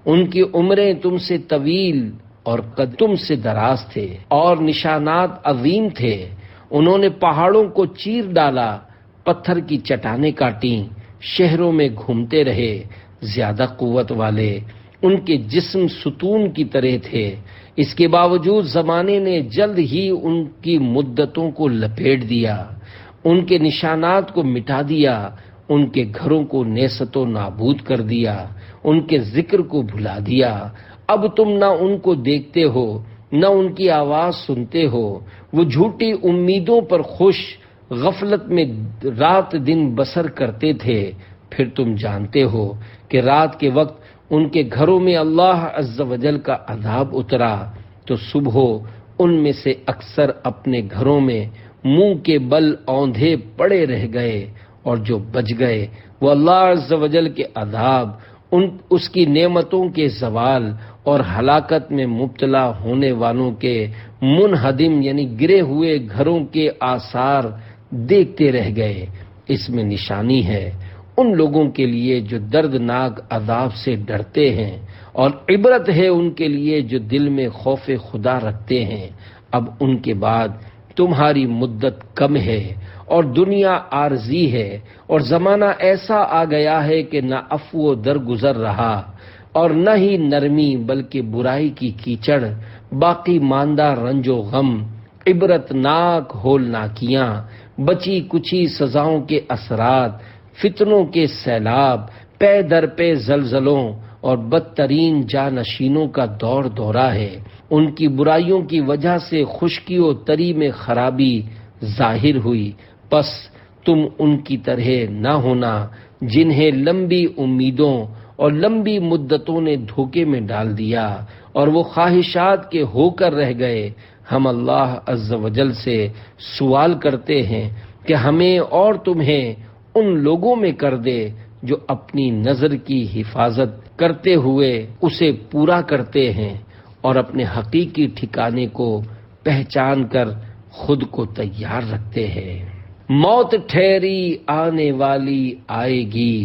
ان کی عمریں تم سے طویل اور قد تم سے دراز تھے اور نشانات عظیم تھے۔ انہوں نے پہاڑوں کو چیر ڈالا، پتھر کی چٹانیں کاٹیں، شہروں میں گھومتے رہے، زیادہ قوت والے، ان کے جسم ستون کی طرح تھے۔ اس کے باوجود زمانے نے جلد ہی ان کی مدتوں کو لپیٹ دیا، ان کے نشانات کو مٹا دیا، ان کے گھروں کو نیست و نابود کر دیا، ان کے ذکر کو بھلا دیا۔ اب تم نہ ان کو دیکھتے ہو نہ ان کی آواز سنتے ہو۔ وہ جھوٹی امیدوں پر خوش غفلت میں رات دن بسر کرتے تھے۔ پھر تم جانتے ہو کہ رات کے وقت ان کے گھروں میں اللہ عز و جل کا عذاب اترا تو صبح ان میں سے اکثر اپنے گھروں میں منہ کے بل اوندھے پڑے رہ گئے، اور جو بچ گئے وہ اللہ عز و جل کے عذاب، اس کی نعمتوں کے زوال اور ہلاکت میں مبتلا ہونے والوں کے منہدم یعنی گرے ہوئے گھروں کے آثار دیکھتے رہ گئے۔ اس میں نشانی ہے ان لوگوں کے لیے جو دردناک عذاب سے ڈرتے ہیں، اور عبرت ہے ان کے لیے جو دل میں خوف خدا رکھتے ہیں۔ اب ان کے بعد تمہاری مدت کم ہے اور دنیا عارضی ہے، اور زمانہ ایسا آ گیا ہے کہ نہ عفو درگزر رہا اور نہ ہی نرمی بلکہ برائی کی کیچڑ، باقی ماندہ رنج و غم، عبرتناک ہولناکیاں، بچی کچھی سزاؤں کے اثرات، فتنوں کے سیلاب، پے در پے زلزلوں اور بدترین جانشینوں کا دور دورہ ہے۔ ان کی برائیوں کی وجہ سے خشکی و تری میں خرابی ظاہر ہوئی، پس تم ان کی طرح نہ ہونا جنہیں لمبی امیدوں اور لمبی مدتوں نے دھوکے میں ڈال دیا اور وہ خواہشات کے ہو کر رہ گئے۔ ہم اللہ عز و جل سے سوال کرتے ہیں کہ ہمیں اور تمہیں ان لوگوں میں کر دے جو اپنی نظر کی حفاظت کرتے ہوئے اسے پورا کرتے ہیں اور اپنے حقیقی ٹھکانے کو پہچان کر خود کو تیار رکھتے ہیں۔ موت ٹھہری آنے والی آئے گی،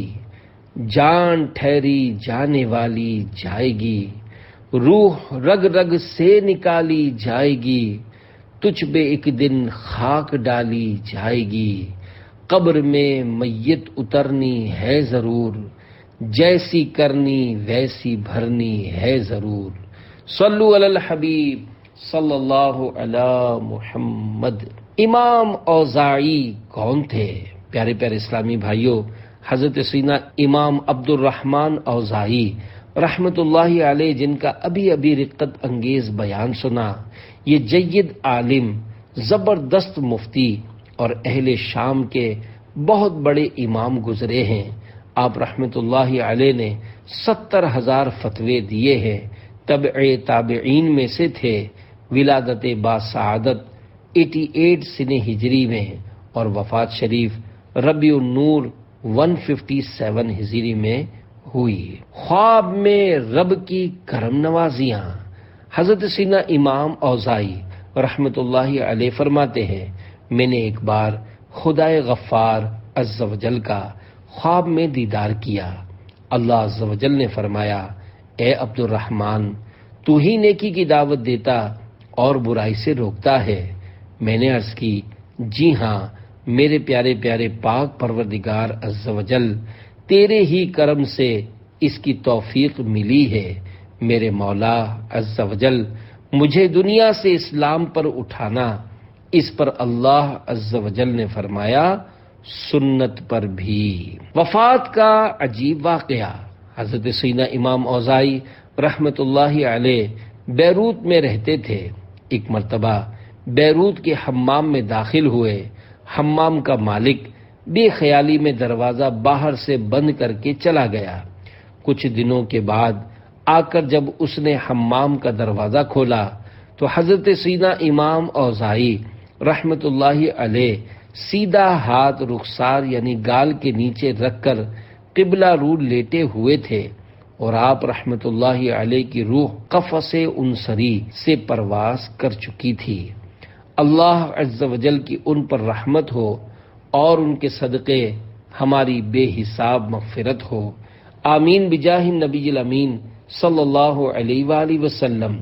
جان ٹھہری جانے والی جائے گی، روح رگ رگ سے نکالی جائے گی، تجھ پہ ایک دن خاک ڈالی جائے گی، قبر میں میت اترنی ہے ضرور، جیسی کرنی ویسی بھرنی ہے ضرور۔ صلو علی الحبیب صلی اللہ علی محمد۔ امام اوزاعی کون تھے؟ پیارے پیارے اسلامی بھائیوں، حضرت سیدنا امام عبد الرحمن اوزاعی رحمت اللہ علیہ، جن کا ابھی ابھی رقت انگیز بیان سنا، یہ جید عالم، زبردست مفتی اور اہل شام کے بہت بڑے امام گزرے ہیں۔ آپ رحمت اللہ علیہ نے 70,000 فتوے دیے ہیں، تبع تابعین میں سے تھے، ولادت باسعادت 88 سنہ ہجری میں اور وفات شریف ربیع النور 157 ہجری میں ہوئی۔ خواب میں رب کی کرم نوازیاں۔ حضرت سیدنا امام اوزاعی رحمت اللہ علیہ فرماتے ہیں، میں نے ایک بار خدائے غفار عز و جل کا خواب میں دیدار کیا۔ اللہ عز و جل نے فرمایا، اے عبد الرحمن، تو ہی نیکی کی دعوت دیتا اور برائی سے روکتا ہے۔ میں نے عرض کی، جی ہاں میرے پیارے پیارے پاک پروردگار عز و جل، تیرے ہی کرم سے اس کی توفیق ملی ہے۔ میرے مولا عز و جل مجھے دنیا سے اسلام پر اٹھانا، اس پر اللہ عز و جل نے فرمایا سنت پر بھی۔ وفات کا عجیب واقعہ، حضرت سیدنا امام اوزاعی رحمت اللہ علیہ بیروت میں رہتے تھے۔ ایک مرتبہ بیروت کے حمام میں داخل ہوئے۔ حمام کا مالک بے خیالی میں دروازہ باہر سے بند کر کے چلا گیا۔ کچھ دنوں کے بعد آ کر جب اس نے حمام کا دروازہ کھولا تو حضرت سیدنا امام اوزاعی رحمت اللہ علیہ سیدھا ہاتھ رخسار یعنی گال کے نیچے رکھ کر قبلہ رو لیٹے ہوئے تھے، اور آپ رحمت اللہ علیہ کی روح قفص انصری سے پرواز کر چکی تھی۔ اللہ عز و جل کی ان پر رحمت ہو اور ان کے صدقے ہماری بے حساب مغفرت ہو، آمین بجاہ النبی الامین صلی اللہ علیہ وآلہ وسلم۔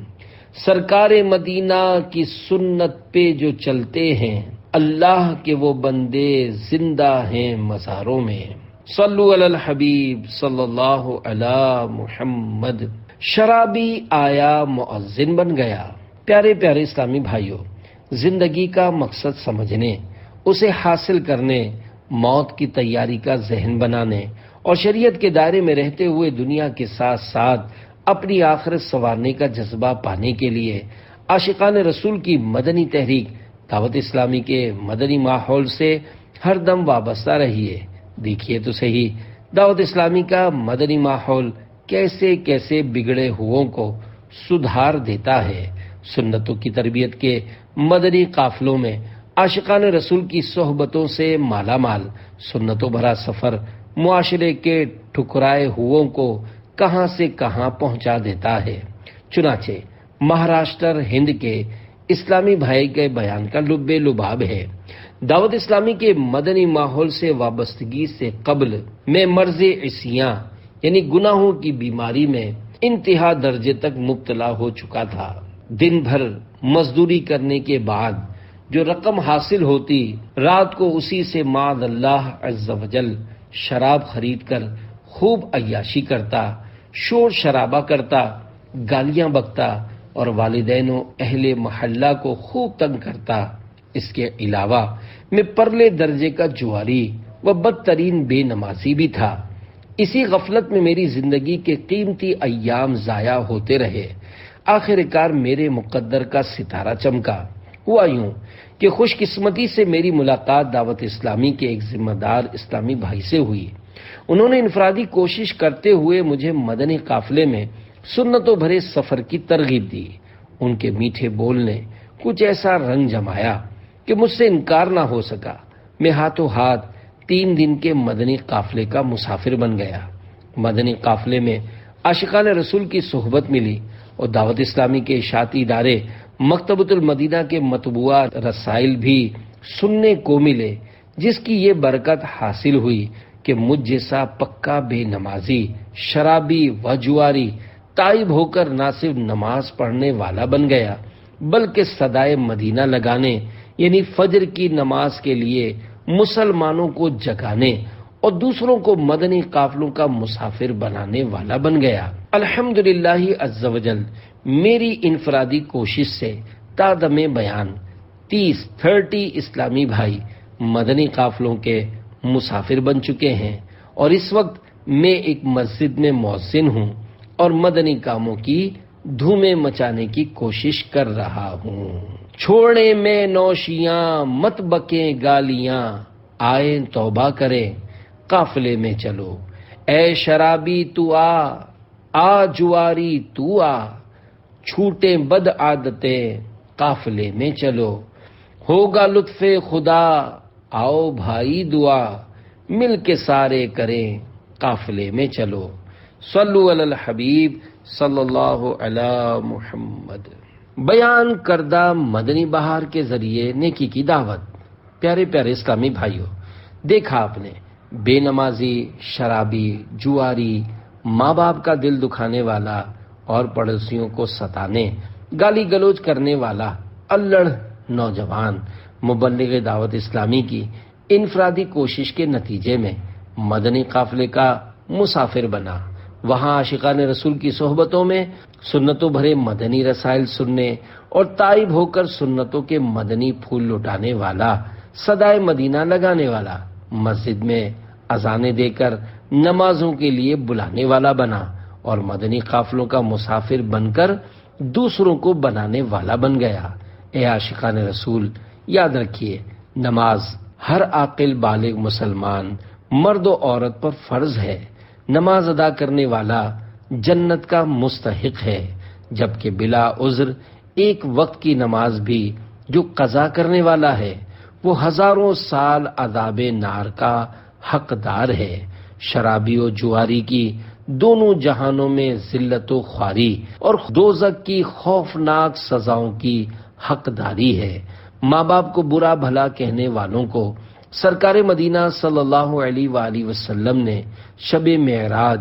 سرکار مدینہ کی سنت پہ جو چلتے ہیں، اللہ کے وہ بندے زندہ ہیں مزاروں میں۔ صلو علی الحبیب صلی اللہ علی محمد۔ شرابی آیا مؤذن بن گیا۔ پیارے پیارے اسلامی بھائیوں، زندگی کا مقصد سمجھنے، اسے حاصل کرنے، موت کی تیاری کا ذہن بنانے اور شریعت کے دائرے میں رہتے ہوئے دنیا کے ساتھ ساتھ اپنی آخرت سنوارنے کا جذبہ پانے کے لیے عاشقان رسول کی مدنی تحریک دعوت اسلامی کے مدنی ماحول سے ہر دم وابستہ رہیے۔ دیکھیے تو صحیح، دعوت اسلامی کا مدنی ماحول کیسے کیسے بگڑے ہووں کو سدھار دیتا ہے۔ سنتوں کی تربیت کے مدنی قافلوں میں عاشقان رسول کی صحبتوں سے مالا مال سنتوں بھرا سفر معاشرے کے ٹھکرائے ہووں کو کہاں سے کہاں پہنچا دیتا ہے۔ چنانچہ مہاراشٹر ہند کے اسلامی بھائی کے بیان کا لب لباب ہے۔ دعوت اسلامی کے مدنی ماحول سے وابستگی سے قبل میں مرض عصیاں یعنی گناہوں کی بیماری میں انتہا درجے تک مبتلا ہو چکا تھا۔ دن بھر مزدوری کرنے کے بعد جو رقم حاصل ہوتی، رات کو اسی سے معاذ اللہ عز و جل شراب خرید کر خوب عیاشی کرتا، شور شرابہ کرتا، گالیاں بکتا اور والدین و اہل محلہ کو خوب تنگ کرتا۔ اس کے علاوہ میں پرلے درجے کا جواری و بدترین بے نمازی بھی تھا۔ اسی غفلت میں میری زندگی کے قیمتی ایام ضائع ہوتے رہے۔ آخر کار میرے مقدر کا ستارہ چمکا۔ ہوا یوں کہ خوش قسمتی سے میری ملاقات دعوت اسلامی کے ایک ذمہ دار اسلامی بھائی سے ہوئی۔ انہوں نے انفرادی کوشش کرتے ہوئے مجھے مدنی قافلے میں سنتوں بھرے سفر کی ترغیب دی۔ ان کے میٹھے بول نے کچھ ایسا رنگ جمایا کہ مجھ سے انکار نہ ہو سکا۔ میں ہاتھوں ہاتھ 3 دن کے مدنی قافلے کا مسافر بن گیا۔ مدنی قافلے میں عاشقان رسول کی صحبت ملی اور دعوت اسلامی کے اشاعتی ادارے مکتبۃ المدینہ کے مطبوعہ رسائل بھی سننے کو ملے، جس کی یہ برکت حاصل ہوئی کہ مجھ جیسا پکا بے نمازی، شرابی و جواری تائب ہو کر نہ صرف نماز پڑھنے والا بن گیا بلکہ صدائے مدینہ لگانے یعنی فجر کی نماز کے لیے مسلمانوں کو جگانے اور دوسروں کو مدنی قافلوں کا مسافر بنانے والا بن گیا۔ الحمدللہ عز و جل میری انفرادی کوشش سے تا دم بیان 30 اسلامی بھائی مدنی قافلوں کے مسافر بن چکے ہیں، اور اس وقت میں ایک مسجد میں مؤذن ہوں اور مدنی کاموں کی دھومیں مچانے کی کوشش کر رہا ہوں۔ چھوڑے میں نوشیاں مت بکیں گالیاں، آئیں توبہ کریں قافلے میں چلو، اے شرابی تو آ جواری تو آ، چھوٹیں بد عادتیں قافلے میں چلو، ہوگا لطف خدا آؤ بھائی دعا، مل کے سارے کریں قافلے میں چلو۔ صلو علی الحبیب صلی اللہ علی محمد۔ بیان کردہ مدنی بہار کے ذریعے نیکی کی دعوت۔ پیارے پیارے اسلامی بھائیوں، دیکھا آپ نے بے نمازی، شرابی، جواری، ماں باپ کا دل دکھانے والا اور پڑوسیوں کو ستانے، گالی گلوچ کرنے والا الڑ نوجوان مبلغ دعوت اسلامی کی انفرادی کوشش کے نتیجے میں مدنی قافلے کا مسافر بنا۔ وہاں عاشقان رسول کی صحبتوں میں سنتوں بھرے مدنی رسائل سننے اور تائب ہو کر سنتوں کے مدنی پھول لٹانے والا، صدائے مدینہ لگانے والا، مسجد میں اذانیں دے کر نمازوں کے لیے بلانے والا بنا اور مدنی قافلوں کا مسافر بن کر دوسروں کو بنانے والا بن گیا۔ اے عاشقان رسول، یاد رکھیے، نماز ہر عاقل بالغ مسلمان مرد و عورت پر فرض ہے۔ نماز ادا کرنے والا جنت کا مستحق ہے، جبکہ بلا عذر ایک وقت کی نماز بھی جو قضا کرنے والا ہے وہ ہزاروں سال عذاب نار کا حقدار ہے۔ شرابی و جواری کی دونوں جہانوں میں ذلت و خواری اور دوزخ کی خوفناک سزاؤں کی حقداری ہے۔ ماں باپ کو برا بھلا کہنے والوں کو سرکار مدینہ صلی اللہ علیہ وآلہ وسلم نے شب معراج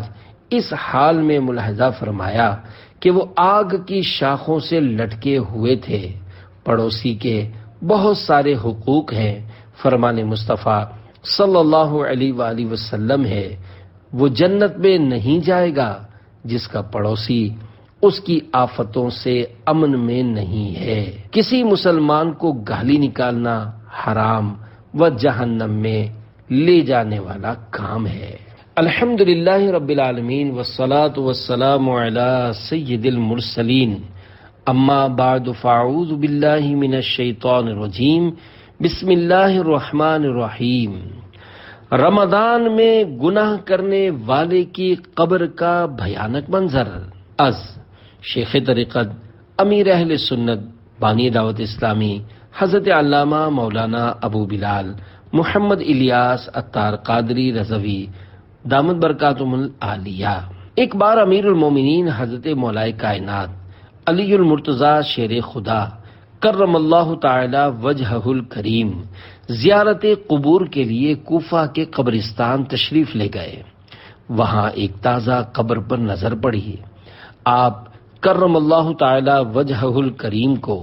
اس حال میں ملاحظہ فرمایا کہ وہ آگ کی شاخوں سے لٹکے ہوئے تھے۔ پڑوسی کے بہت سارے حقوق ہیں۔ فرمان مصطفیٰ صلی اللہ علیہ وآلہ وسلم ہے، وہ جنت میں نہیں جائے گا جس کا پڑوسی اس کی آفتوں سے امن میں نہیں ہے۔ کسی مسلمان کو گالی نکالنا حرام و جہنم میں لے جانے والا کام ہے۔ الحمدللہ رب العالمین والصلاة والسلام علی سید المرسلین، اما بعد فاعوذ باللہ من الشیطان الرجیم، بسم اللہ الرحمن الرحیم۔ رمضان میں گناہ کرنے والے کی قبر کا بھیانک منظر، از شیخ طریقت امیر اہل سنت بانی دعوت اسلامی حضرت علامہ مولانا ابو بلال محمد الیاس عطار قادری رضوی دامت برکاتہم العالیہ۔ ایک بار امیر المومنین حضرت مولائے کائنات علی المرتضیٰ شیر خدا کرم اللہ تعالی وجہہ الکریم زیارت قبور کے لیے کوفہ کے قبرستان تشریف لے گئے۔ وہاں ایک تازہ قبر پر نظر پڑی۔ آپ کرم اللہ تعالی وجہہ الکریم کو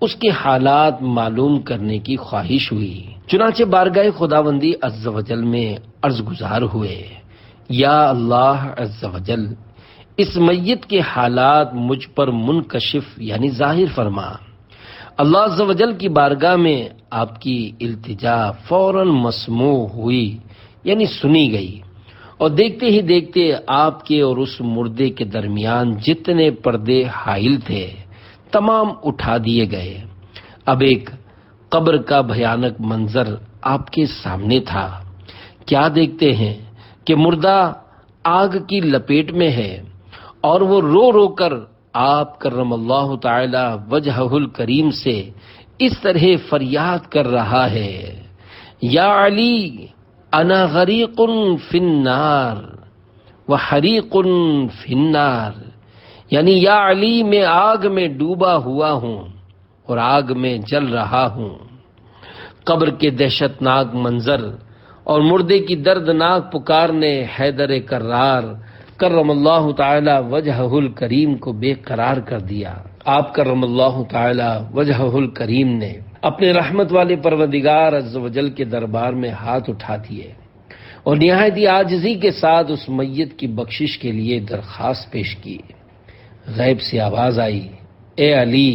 اس کے حالات معلوم کرنے کی خواہش ہوئی، چنانچہ بارگاہ خداوندی عز و جل میں عرض گزار ہوئے، یا اللہ عز و جل، اس میت کے حالات مجھ پر منکشف یعنی ظاہر فرما۔ اللہ عز و جل کی بارگاہ میں آپ کی التجا فوراً مسموع ہوئی یعنی سنی گئی، اور دیکھتے ہی دیکھتے آپ کے اور اس مردے کے درمیان جتنے پردے حائل تھے تمام اٹھا دیے گئے۔ اب ایک قبر کا بھیانک منظر آپ کے سامنے تھا۔ کیا دیکھتے ہیں کہ مردہ آگ کی لپیٹ میں ہے اور وہ رو رو کر آپ کرم اللہ تعالی وجہہ الکریم سے اس طرح فریاد کر رہا ہے، یا علی انا غریق فی النار وحریق فی النار، یعنی یا علی میں آگ میں ڈوبا ہوا ہوں اور آگ میں جل رہا ہوں۔ قبر کے دہشت ناک منظر اور مردے کی دردناک پکار نے حیدر کرار کرم اللہ تعالی وجہہ الکریم کو بے قرار کر دیا۔ آپ کرم اللہ تعالی وجہہ الکریم نے اپنے رحمت والے پروردگار عز و جل کے دربار میں ہاتھ اٹھا دیے اور نہایت ہی عاجزی کے ساتھ اس میت کی بخشش کے لیے درخواست پیش کی۔ غیب سے آواز آئی، اے علی،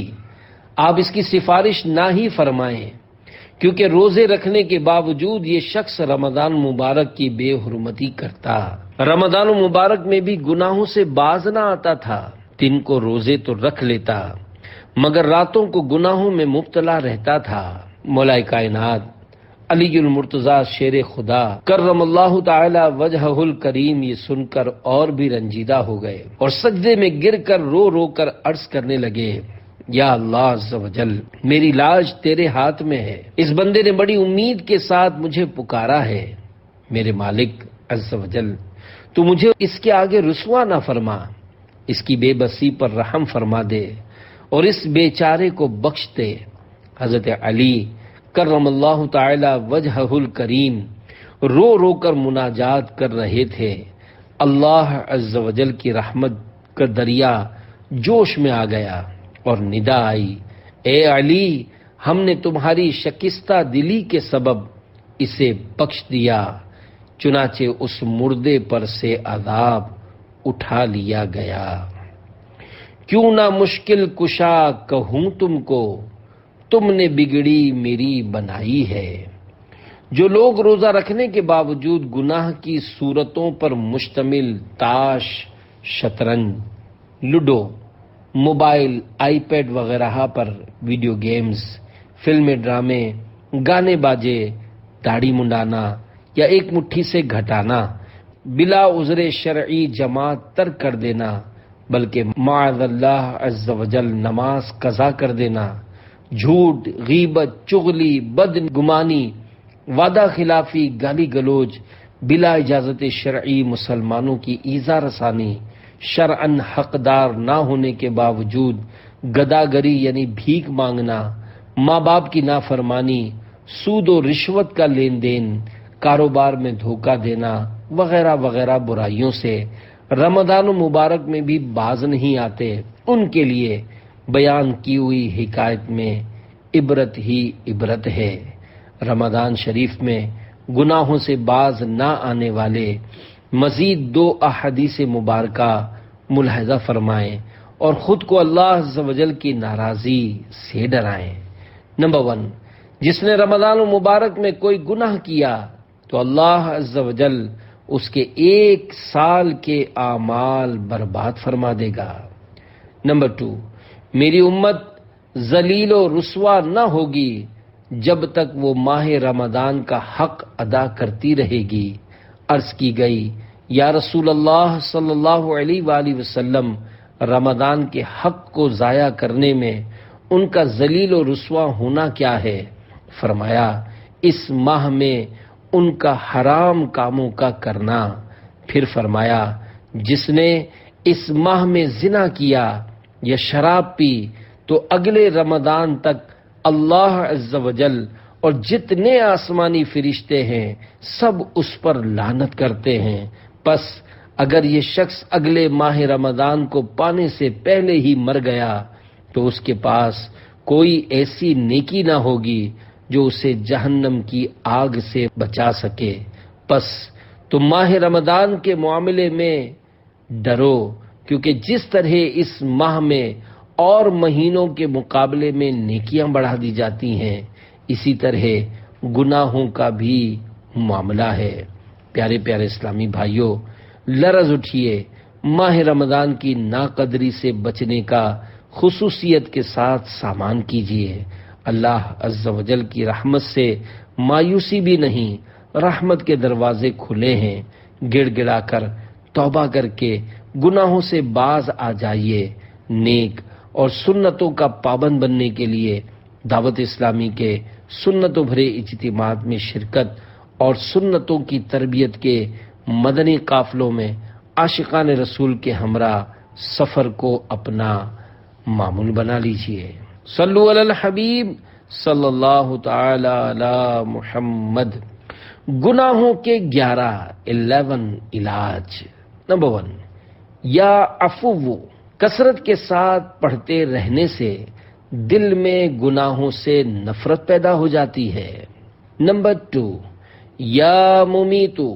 آپ اس کی سفارش نہ ہی فرمائیں، کیونکہ روزے رکھنے کے باوجود یہ شخص رمضان مبارک کی بے حرمتی کرتا، رمضان مبارک میں بھی گناہوں سے باز نہ آتا تھا، دن کو روزے تو رکھ لیتا مگر راتوں کو گناہوں میں مبتلا رہتا تھا۔ مولا کائنات علی المرتضیٰ شیر خدا کرم اللہ تعالی وجہہ الکریم یہ سن کر اور بھی رنجیدہ ہو گئے اور سجدے میں گر کر رو رو کر عرض کرنے لگے، یا اللہ عز و جل، میری لاج تیرے ہاتھ میں ہے، اس بندے نے بڑی امید کے ساتھ مجھے پکارا ہے، میرے مالک عز و جل، تو مجھے اس کے آگے رسوا نہ فرما، اس کی بے بسی پر رحم فرما دے اور اس بیچارے کو بخش دے۔ حضرت علی کرم اللہ تعالی وجہہ الکریم رو رو کر مناجات کر رہے تھے۔ اللہ عز و جل کی رحمت کا دریا جوش میں آ گیا اور ندا آئی، اے علی، ہم نے تمہاری شکستہ دلی کے سبب اسے بخش دیا۔ چنانچہ اس مردے پر سے عذاب اٹھا لیا گیا۔ کیوں نہ مشکل کشا کہوں تم کو، تم نے بگڑی میری بنائی ہے۔ جو لوگ روزہ رکھنے کے باوجود گناہ کی صورتوں پر مشتمل تاش، شطرنج، لوڈو، موبائل، آئی پیڈ وغیرہ پر ویڈیو گیمز، فلمیں، ڈرامے، گانے باجے، داڑھی منڈانا یا ایک مٹھی سے گھٹانا، بلا عذر شرعی جماعت ترک کر دینا، بلکہ معاذ اللہ عز وجل نماز قضا کر دینا، جھوٹ، غیبت، چغلی، بدگمانی، وعدہ خلافی، گالی گلوچ، بلا اجازت شرعی مسلمانوں کی ایذا رسانی، شرعاً حقدار نہ ہونے کے باوجود گداگری یعنی بھیک مانگنا، ماں باپ کی نافرمانی، سود و رشوت کا لین دین، کاروبار میں دھوکہ دینا وغیرہ وغیرہ برائیوں سے رمضان المبارک میں بھی باز نہیں آتے، ان کے لیے بیان کی ہوئی حکایت میں عبرت ہی عبرت ہے۔ رمضان شریف میں گناہوں سے باز نہ آنے والے مزید 2 احادیث مبارکہ ملاحظہ فرمائیں اور خود کو اللہ عز و جل کی ناراضی سے ڈرائیں۔ نمبر 1، جس نے رمضان المبارک میں کوئی گناہ کیا تو اللہ عز و جل اس کے 1 سال کے اعمال برباد فرما دے گا۔ نمبر 2، میری امت ذلیل و رسوا نہ ہوگی جب تک وہ ماہ رمضان کا حق ادا کرتی رہے گی۔ عرض کی گئی، یا رسول اللہ صلی اللہ علیہ وآلہ وسلم، رمضان کے حق کو ضائع کرنے میں ان کا ذلیل و رسوا ہونا کیا ہے؟ فرمایا، اس ماہ میں ان کا حرام کاموں کا کرنا۔ پھر فرمایا، جس نے اس ماہ میں زنا کیا یا شراب پی تو اگلے رمضان تک اللہ عز و جل اور جتنے آسمانی فرشتے ہیں سب اس پر لعنت کرتے ہیں۔ پس اگر یہ شخص اگلے ماہ رمضان کو پانے سے پہلے ہی مر گیا تو اس کے پاس کوئی ایسی نیکی نہ ہوگی جو اسے جہنم کی آگ سے بچا سکے۔ پس تم ماہ رمضان کے معاملے میں ڈرو، کیونکہ جس طرح اس ماہ میں اور مہینوں کے مقابلے میں نیکیاں بڑھا دی جاتی ہیں، اسی طرح گناہوں کا بھی معاملہ ہے۔ پیارے پیارے اسلامی بھائیوں، لرز اٹھیے، ماہ رمضان کی ناقدری سے بچنے کا خصوصیت کے ساتھ سامان کیجیے۔ اللہ عز و جل کی رحمت سے مایوسی بھی نہیں، رحمت کے دروازے کھلے ہیں۔ گڑ گڑا کر توبہ کر کے گناہوں سے باز آ جائیے۔ نیک اور سنتوں کا پابند بننے کے لیے دعوت اسلامی کے سنتوں بھرے اجتماعات میں شرکت اور سنتوں کی تربیت کے مدنی قافلوں میں عاشقان رسول کے ہمراہ سفر کو اپنا معمول بنا لیجیے۔ صلو علی الحبیب صلی اللہ تعالی علی محمد۔ گناہوں کے 11 علاج۔ نمبر 1، یا عفو، کثرت کے ساتھ پڑھتے رہنے سے دل میں گناہوں سے نفرت پیدا ہو جاتی ہے۔ نمبر 2، یا ممیتو،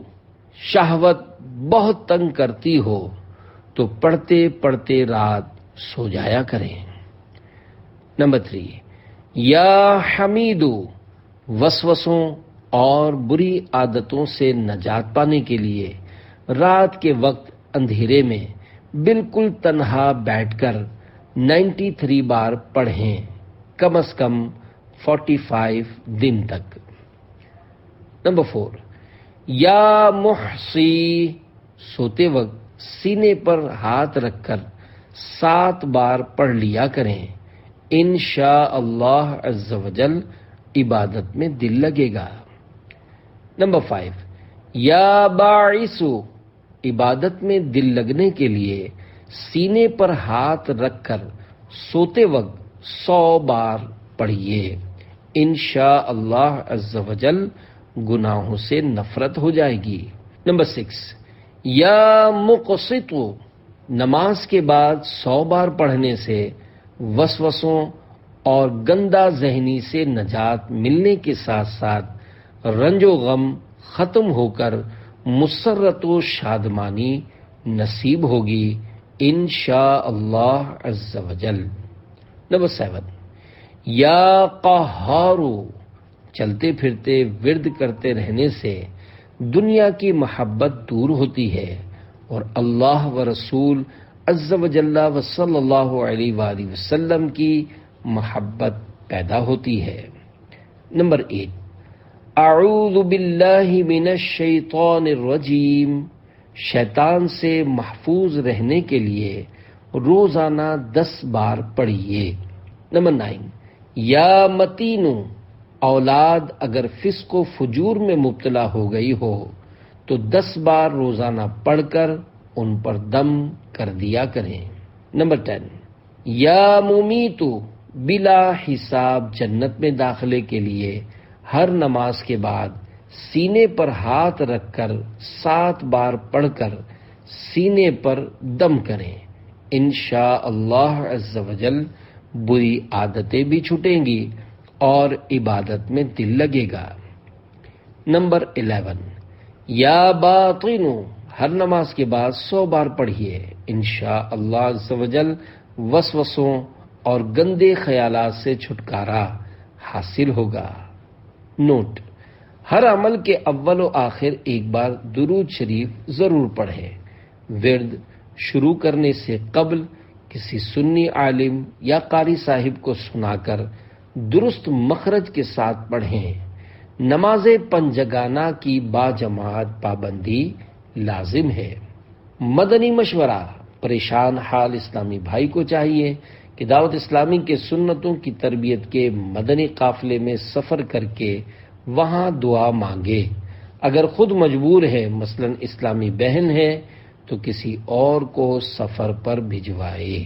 شہوت بہت تنگ کرتی ہو تو پڑھتے پڑھتے رات سو جایا کریں۔ نمبر 3، یا حمیدو، وسوسوں اور بری عادتوں سے نجات پانے کے لیے رات کے وقت اندھیرے میں بالکل تنہا بیٹھ کر 93 بار پڑھیں، کم از کم 45 دن تک۔ نمبر 4، یا محصی، سوتے وقت سینے پر ہاتھ رکھ کر 7 بار پڑھ لیا کریں، انشاءاللہ عز و جل عبادت میں دل لگے گا۔ نمبر 5، یا باعثو، عبادت میں دل لگنے کے لیے سینے پر ہاتھ رکھ کر سوتے وقت 100 بار پڑھیے، انشاءاللہ عز و جل گناہوں سے نفرت ہو جائے گی۔ نمبر 6، یا مقسطو، نماز کے بعد 100 بار پڑھنے سے وسوسوں اور گندا ذہنی سے نجات ملنے کے ساتھ ساتھ رنج و غم ختم ہو کر مسرت و شادمانی نصیب ہوگی، انشاء اللہ عز وجل۔ نمبر 7، یا قہارو، چلتے پھرتے ورد کرتے رہنے سے دنیا کی محبت دور ہوتی ہے اور اللہ و رسول عز و جل و صلی اللہ علیہ وآلہ وسلم کی محبت پیدا ہوتی ہے۔ نمبر 8، اعوذ باللہ من الشیطان الرجیم، شیطان سے محفوظ رہنے کے لیے روزانہ 10 بار پڑھیے۔ نمبر 9، یا متینو، اولاد اگر فسق و فجور میں مبتلا ہو گئی ہو تو 10 بار روزانہ پڑھ کر ان پر دم کر دیا کریں۔ نمبر 10، یا ممیتو، بلا حساب جنت میں داخلے کے لیے ہر نماز کے بعد سینے پر ہاتھ رکھ کر 7 بار پڑھ کر سینے پر دم کریں۔ انشاء اللہ عز وجل بری عادتیں بھی چھٹیں گی اور عبادت میں دل لگے گا۔ نمبر 11، یا باطنو، ہر نماز کے بعد 100 بار پڑھیے، انشاء اللہ عز وجل وسوسوں اور گندے خیالات سے چھٹکارا حاصل ہوگا۔ نوٹ، ہر عمل کے اول و آخر ایک بار درود شریف ضرور پڑھیں۔ ورد شروع کرنے سے قبل کسی سنی عالم یا قاری صاحب کو سنا کر درست مخرج کے ساتھ پڑھیں۔ نماز پنجگانہ کی باجماعت پابندی لازم ہے۔ مدنی مشورہ، پریشان حال اسلامی بھائی کو چاہیے کہ دعوت اسلامی کے سنتوں کی تربیت کے مدنی قافلے میں سفر کر کے وہاں دعا مانگے۔ اگر خود مجبور ہے، مثلا اسلامی بہن ہے، تو کسی اور کو سفر پر بھجوائے۔